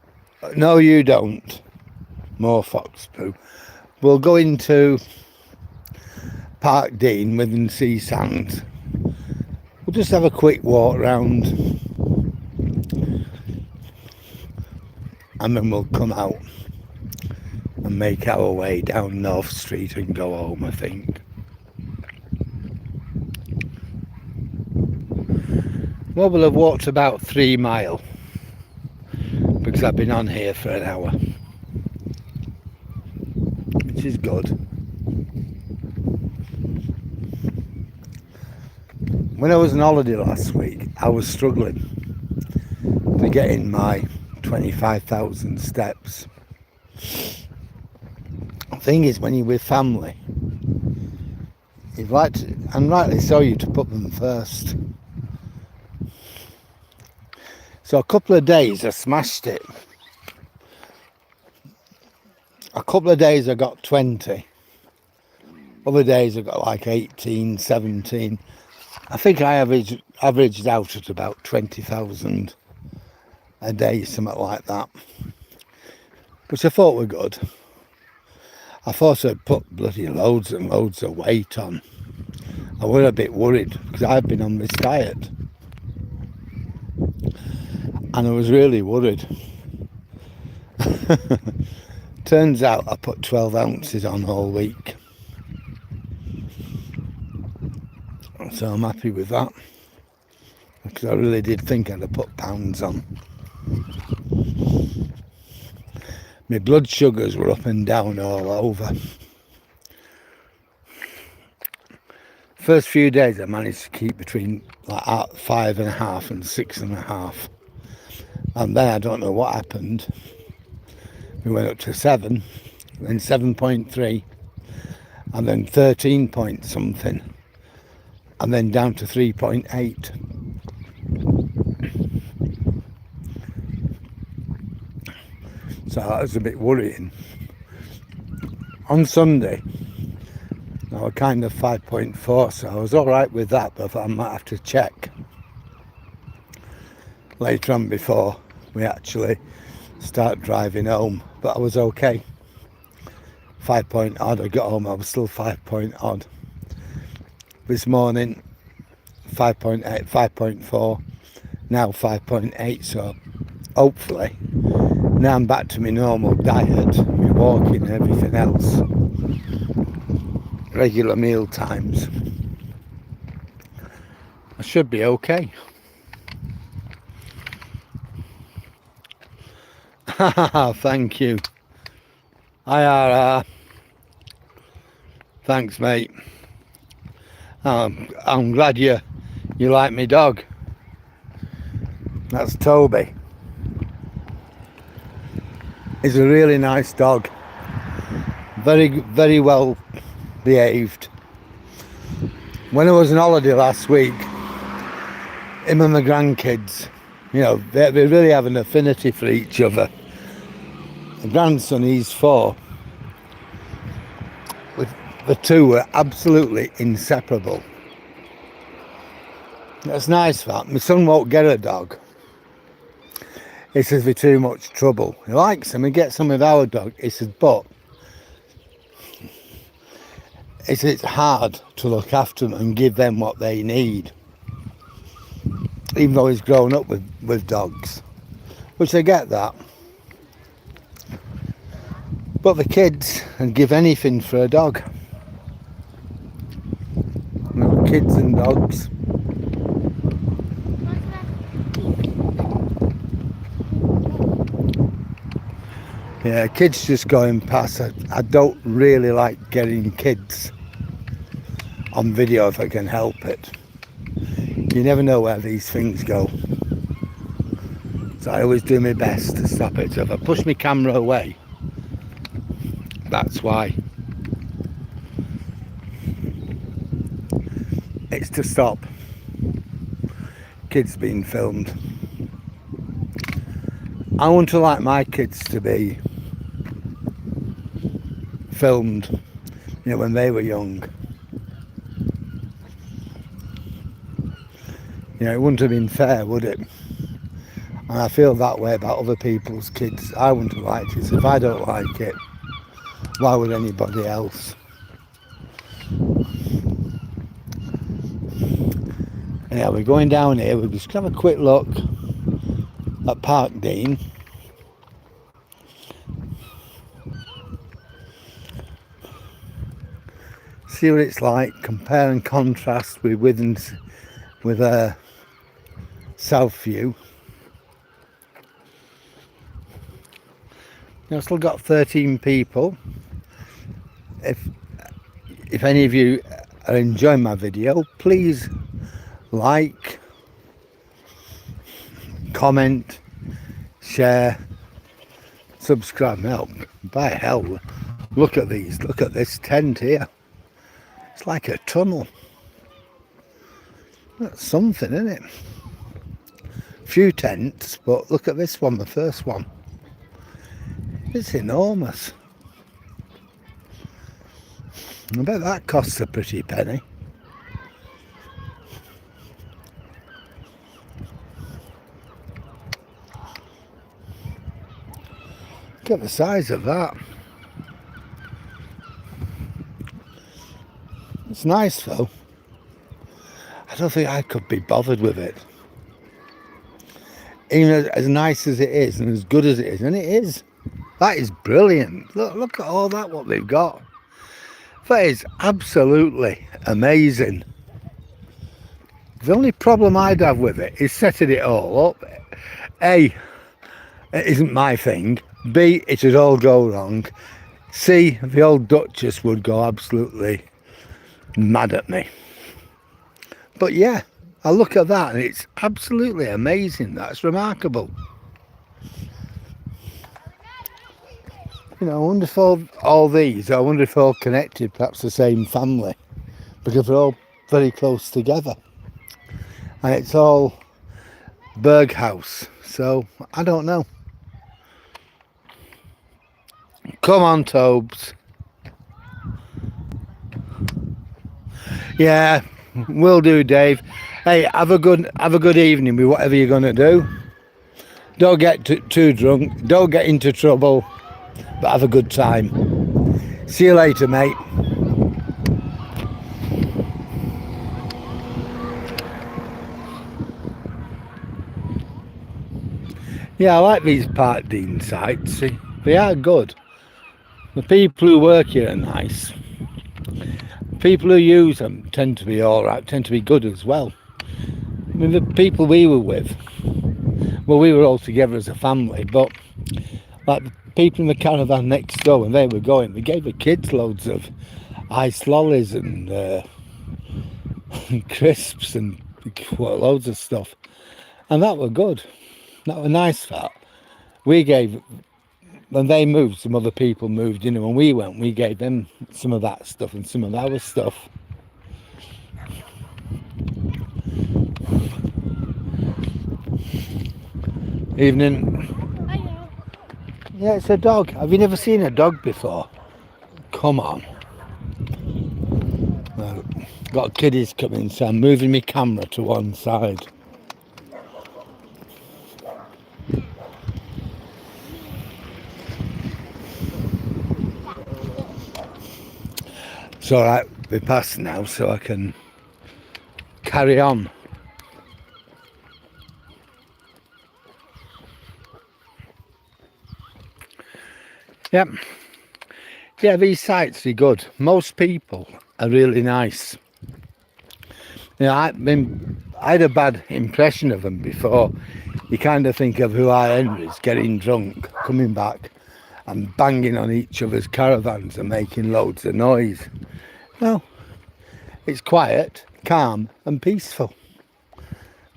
No, you don't. More fox poo. We'll go into Park Dean, Withernsea Sands, We'll just have a quick walk round and then we'll come out and make our way down North Street and go home, I think. Well, we'll have walked about 3 miles because I've been on here for an hour, which is good. When I was on holiday last week, I was struggling to get in my 25,000 steps. The thing is, when you're with family, you'd like to, and rightly so, you to put them first. So a couple of days I smashed it. A couple of days I got 20. Other days I got like 18, 17. I think I averaged out at about 20,000 a day, something like that. Which I thought were good. I thought I'd put bloody loads and loads of weight on. I was a bit worried because I've been on this diet. And I was really worried. Turns out I put 12 ounces on all week. So I'm happy with that. Because I really did think I'd have put pounds on. My blood sugars were up and down all over. First few days I managed to keep between like 5.5 and 6.5. And then I don't know what happened. We went up to 7, then 7.3, and then 13 point something, and then down to 3.8. So that was a bit worrying. On Sunday, I was kind of 5.4, so I was all right with that, but I thought I might have to check later on before we actually start driving home, but I was okay. 5 point odd. I got home, I was still 5 point odd. This morning 5.8, 5.4, now 5.8, so hopefully now I'm back to my normal diet, my walking and everything else, regular meal times. I should be okay. Thank you. IRR. Thanks, mate. I'm glad you like my dog. That's Toby. He's a really nice dog. Very well behaved. When I was on holiday last week, him and the grandkids, you know, they really have an affinity for each other. The grandson, he's 4. The two were absolutely inseparable. That's nice, that. My son won't get a dog. He says we're too much trouble. He likes them, he gets them with our dog. He says, but it's hard to look after them and give them what they need. Even though he's grown up with dogs. Which I get that. But the kids would give anything for a dog. You know, kids and dogs. Yeah, kids just going past. I don't really like getting kids on video if I can help it. You never know where these things go. So I always do my best to stop it. So if I push my camera away, that's why. It's to stop kids being filmed. I want to like my kids to be filmed, you know, when they were young. You know, it wouldn't have been fair, would it? And I feel that way about other people's kids. I wouldn't have liked it. So if I don't like it, why would anybody else? Anyhow, we're going down here. We'll just have a quick look at Park Dean. See what it's like, compare and contrast with Withernsea, with Southview. I've still got 13 people. If any of you are enjoying my video, please like, comment, share, subscribe. Now, by hell, look at these. Look at this tent here. It's like a tunnel. That's something, isn't it? Few tents, but look at this one, the first one. It's enormous. I bet that costs a pretty penny. Look at the size of that. It's nice though. I don't think I could be bothered with it. Even as nice as it is and as good as it is, and it is. That is brilliant. Look at all that, what they've got. That is absolutely amazing. The only problem I'd have with it is setting it all up. A, it isn't my thing. B, it'd all go wrong. C, the old Duchess would go absolutely mad at me. But yeah, I look at that and it's absolutely amazing. That's remarkable. You know, I wonder if all these, I wonder if they're all connected, perhaps the same family, because they're all very close together. And it's all Berg House, so I don't know. Come on, Tobes. Yeah, will do, Dave. Hey, have a good evening with whatever you're gonna do. Don't get too drunk. Don't get into trouble. But have a good time. See you later, mate. Yeah, I like these Park Dean sites. See, they are good. The people who work here are nice. People who use them tend to be all right, tend to be good as well. I mean, the people we were with, well, we were all together as a family, but like the people in the caravan next door, when they were going, they gave the kids loads of ice lollies and crisps and loads of stuff, and that were good. That were nice. That we gave, when they moved, some other people moved, you know, when we went, we gave them some of that stuff and some of our stuff. Evening. Yeah, it's a dog. Have you never seen a dog before? Come on. Well, got kiddies coming, so I'm moving my camera to one side. It's alright, we're past now, so I can carry on. Yep. Yeah, these sites are good. Most people are really nice. You know, I had a bad impression of them before. You kind of think of who our Henry's getting drunk, coming back and banging on each other's caravans and making loads of noise. No, it's quiet, calm and peaceful.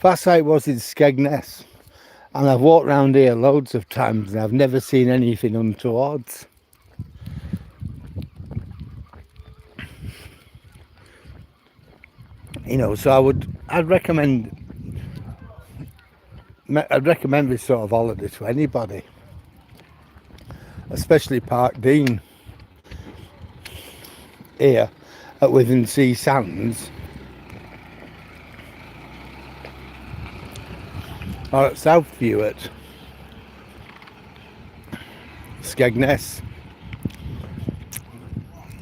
That's how it was in Skegness. And I've walked around here loads of times and I've never seen anything untoward. You know, so I'd recommend this sort of holiday to anybody, especially Park Dean here at Withernsea Sands, or at Southview at Skegness.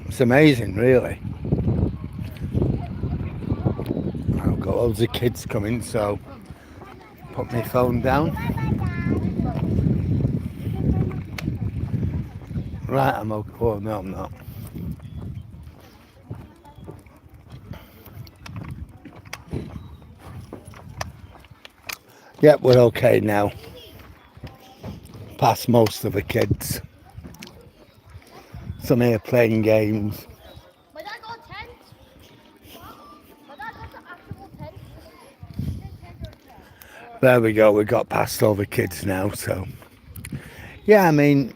It's amazing, really. got loads of kids coming, so put my phone down. Right, I'm okay. Oh no, I'm not. Yep, we're okay now. Past most of the kids. Some here playing games. But I got tent. But I got the actual tent. There we go, we got past all the kids now, so. Yeah, I mean,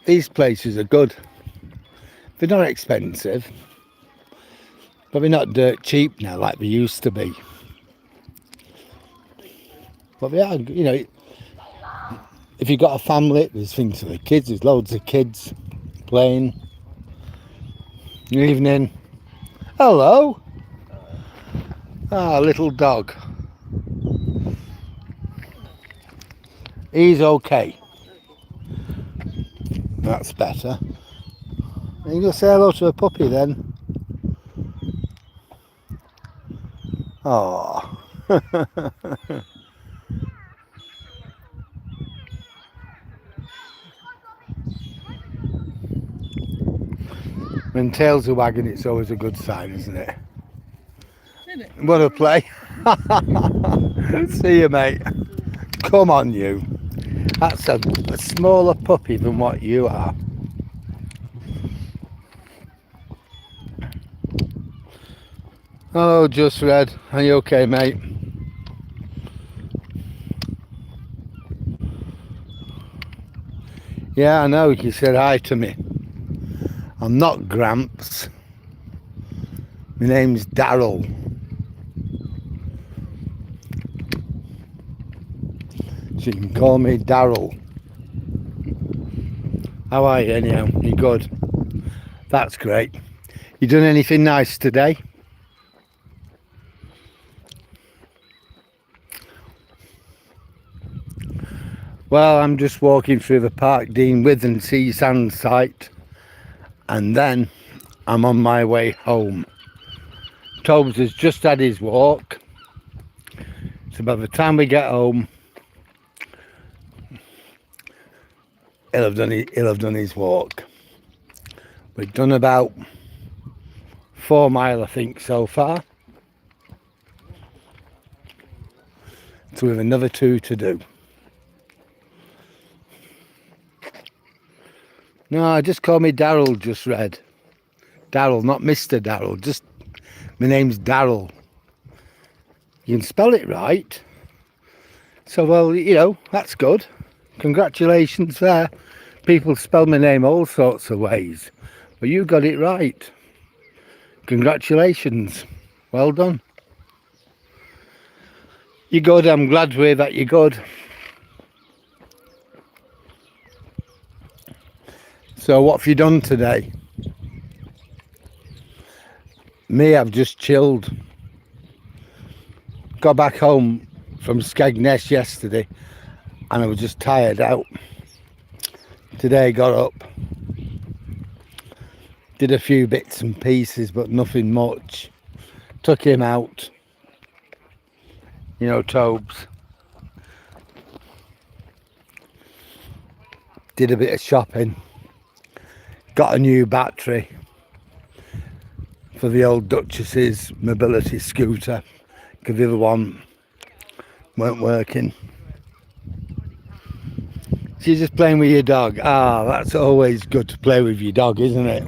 these places are good. They're not expensive. But they're not dirt cheap now like they used to be. But they are, you know, if you've got a family, there's things for the kids, there's loads of kids playing. Evening. Hello. Ah, little dog. He's okay. That's better. You go say hello to a puppy then. Oh. When tails are wagging, it's always a good sign, isn't it? What a play. See you, mate. Come on, you. That's a smaller puppy than what you are. Hello, Just Red. Are you okay, mate? Yeah, I know. You said hi to me. I'm not Gramps. My name's Darryl. So you can call me Darryl. How are you anyhow? You good? That's great. You done anything nice today? Well, I'm just walking through the Park Dean Withernsea sand site, and then I'm on my way home. Toby has just had his walk, so by the time we get home, he'll have done his walk. We've done about 4 miles, I think, so far. So we have another 2 to do. No, just call me Darryl, Just Red. Darryl, not Mr. Darryl. Just, my name's Darryl. You can spell it right. So, well, you know, that's good. Congratulations there. People spell my name all sorts of ways. But you got it right. Congratulations. Well done. You're good. I'm glad to hear that you're good. So what have you done today? Me, I've just chilled. Got back home from Skegness yesterday and I was just tired out. Today got up, did a few bits and pieces but nothing much. Took him out, you know, Tobes. Did a bit of shopping. Got a new battery for the old Duchess's mobility scooter because the other one weren't working. She's just playing with your dog. Ah, that's always good to play with your dog, isn't it?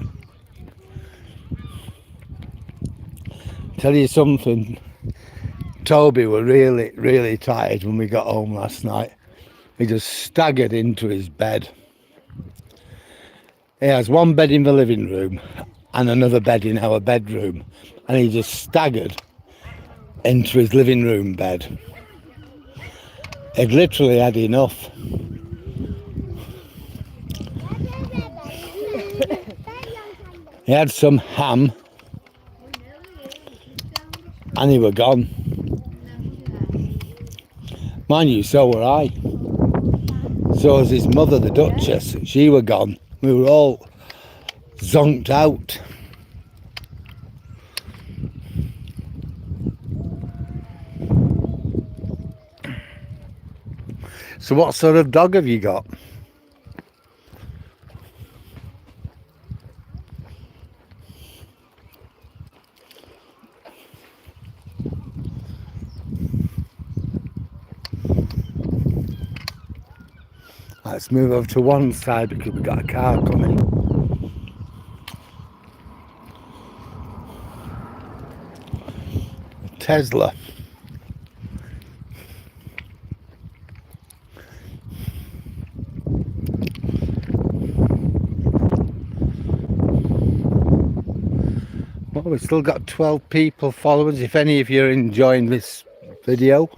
Tell you something, Toby were really tired when we got home last night. He just staggered into his bed. He has one bed in the living room and another bed in our bedroom, and he just staggered into his living room bed. He'd literally had enough. He had some ham and he were gone. Mind you, so were I. So was his mother, the Duchess. She were gone. We were all zonked out. So what sort of dog have you got? Let's move over to one side because we've got a car coming. A Tesla. Well, we've still got 12 people followers. If any of you are enjoying this video,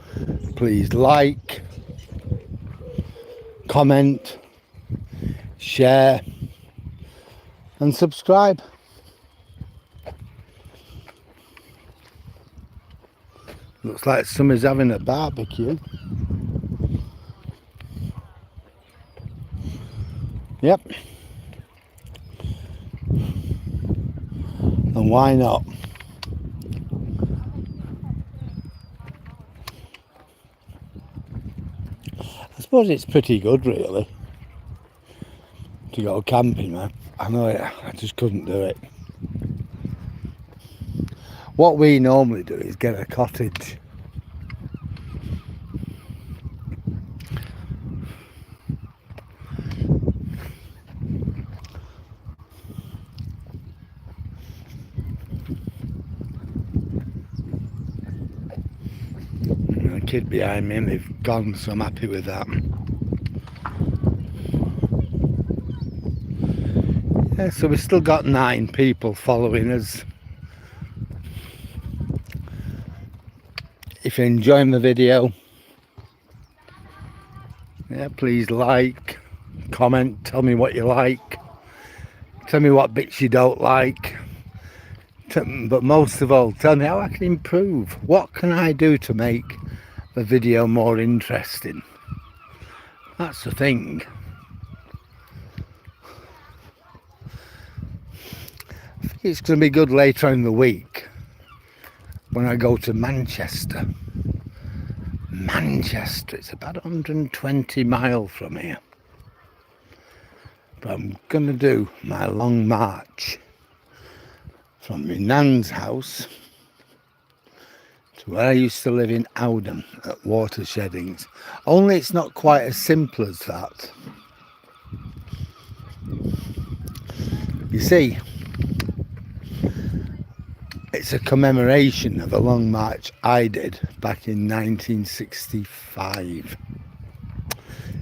please like, comment, share and subscribe. Looks like somebody's having a barbecue. Yep. And why not? I suppose it's pretty good really to go camping, man. I know it, I just couldn't do it. What we normally do is get a cottage. The kid behind me, and they've gone, so I'm happy with that. Yeah, so we've still got 9 people following us. If you're enjoying the video, yeah, please like, comment, tell me what you like, tell me what bits you don't like, but most of all, tell me how I can improve. What can I do to make the video more interesting? That's the thing. I think it's going to be good later in the week when I go to Manchester. Manchester, it's about 120 miles from here. But I'm going to do my long march from my nan's house to where I used to live in Oudham at Watersheddings. Only it's not quite as simple as that. You see, it's a commemoration of a long march I did back in 1965.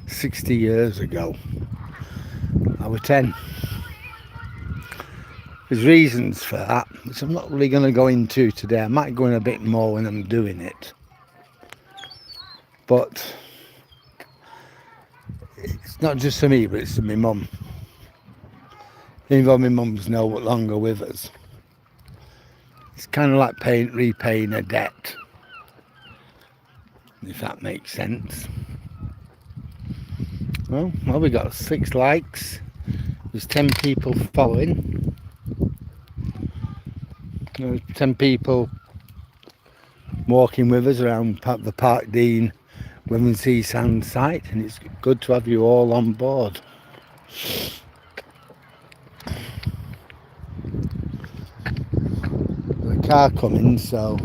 60 years ago. I was 10. There's reasons for that, which I'm not really going to go into today. I might go in a bit more when I'm doing it. But it's not just for me, but it's for my mum. Even though my mum's no longer with us. It's kind of like repaying a debt, if that makes sense. Well, we got 6 likes. There's 10 people following. There's 10 people walking with us around the Park Dean Withernsea sand site, and it's good to have you all on board. The car coming, so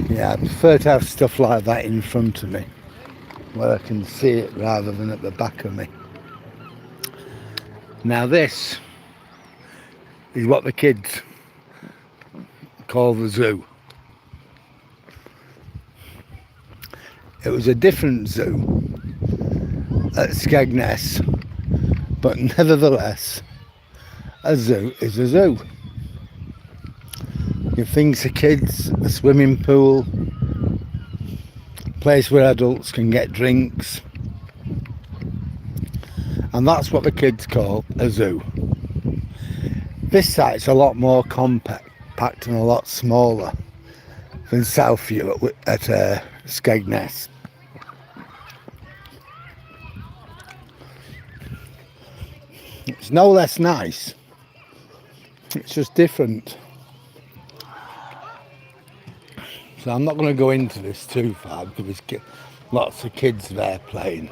yeah, I prefer to have stuff like that in front of me where I can see it rather than at the back of me. Now this is what the kids call the zoo. It was a different zoo at Skegness, but nevertheless a zoo is a zoo. You have things for kids, a swimming pool, place where adults can get drinks, and that's what the kids call a zoo. This site's a lot more compact and a lot smaller than Southview at Skegness. It's no less nice, It's just different. So I'm not going to go into this too far because there's lots of kids there playing.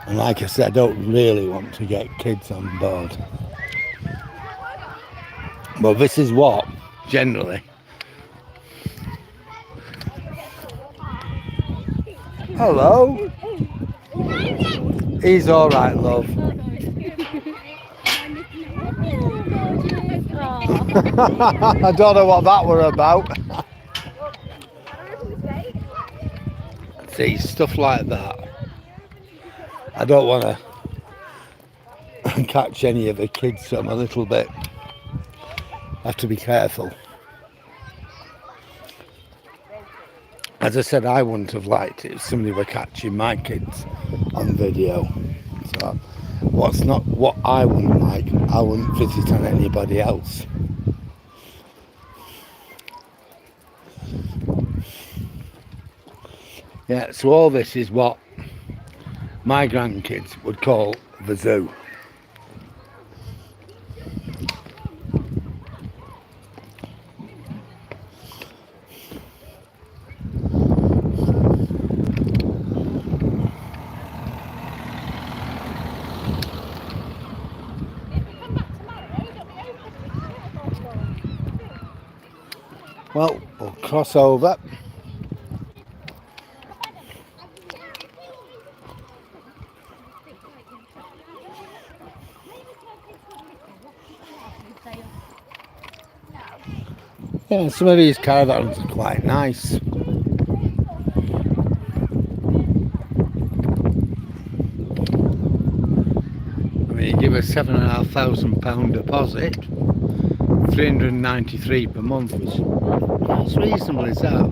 And like I said, I don't really want to get kids on board. But this is what, generally. Hello. He's all right, love. I don't know what that were about. See, stuff like that. I don't want to catch any of the kids, so I'm a little bit... have to be careful. As I said, I wouldn't have liked it if somebody were catching my kids on video. So what's not what I wouldn't like, I wouldn't visit on anybody else. Yeah, so all this is what my grandkids would call the zoo. Well, we'll cross over. Yeah, some of these caravans are quite nice. I mean, you give a £7,500 deposit, 393 per month, which is reasonable, is that?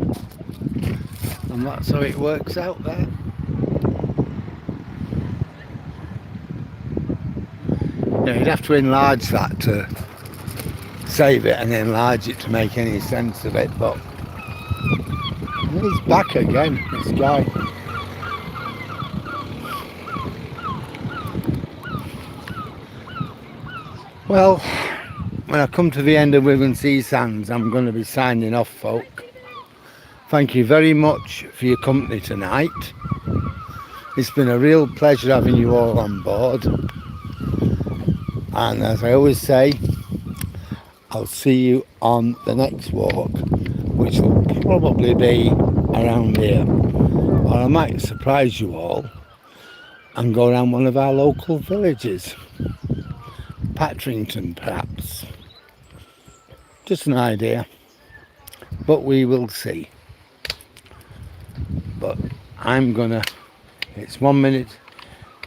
And that's how it works out there. Yeah, you'd have to enlarge that to save it and enlarge it to make any sense of it, but he's back again, this guy. Well, when I come to the end of Withernsea Sands, I'm going to be signing off, folk. Thank you very much for your company tonight. It's been a real pleasure having you all on board. And as I always say, I'll see you on the next walk, which will probably be around here. Or I might surprise you all and go around one of our local villages. Patrington, perhaps. Just an idea. But we will see. But I'm gonna... It's 1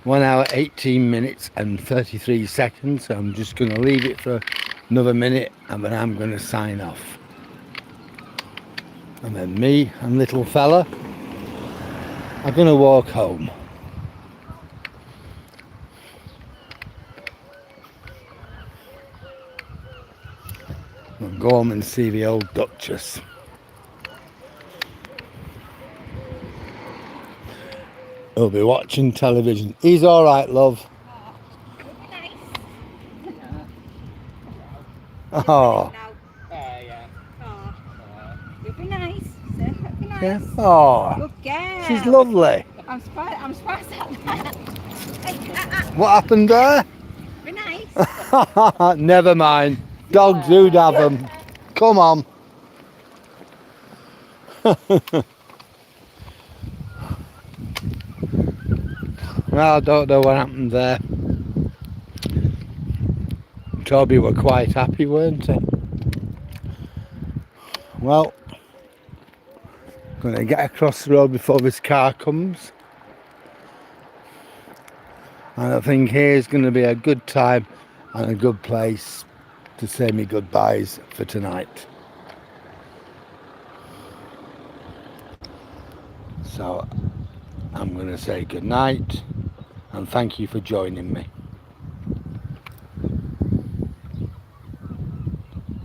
hour, 18 minutes and 33 seconds. So I'm just gonna leave it for another minute and then I'm gonna sign off. And then me and little fella are gonna walk home. We'll go home and see the old Duchess. He'll be watching television. He's all right, love. Oh. Yeah. Oh. You'll be nice. Sir. You'll be nice. Yeah. Oh. Good girl. She's lovely. I'm surprised at that. What happened there? Be nice. Never mind. Dogs who'd have them. Come on. Well, I don't know what happened there. Toby were quite happy, weren't he? Well, gonna get across the road before this car comes. And I think here's gonna be a good time and a good place to say me goodbyes for tonight. So I'm going to say good night and thank you for joining me.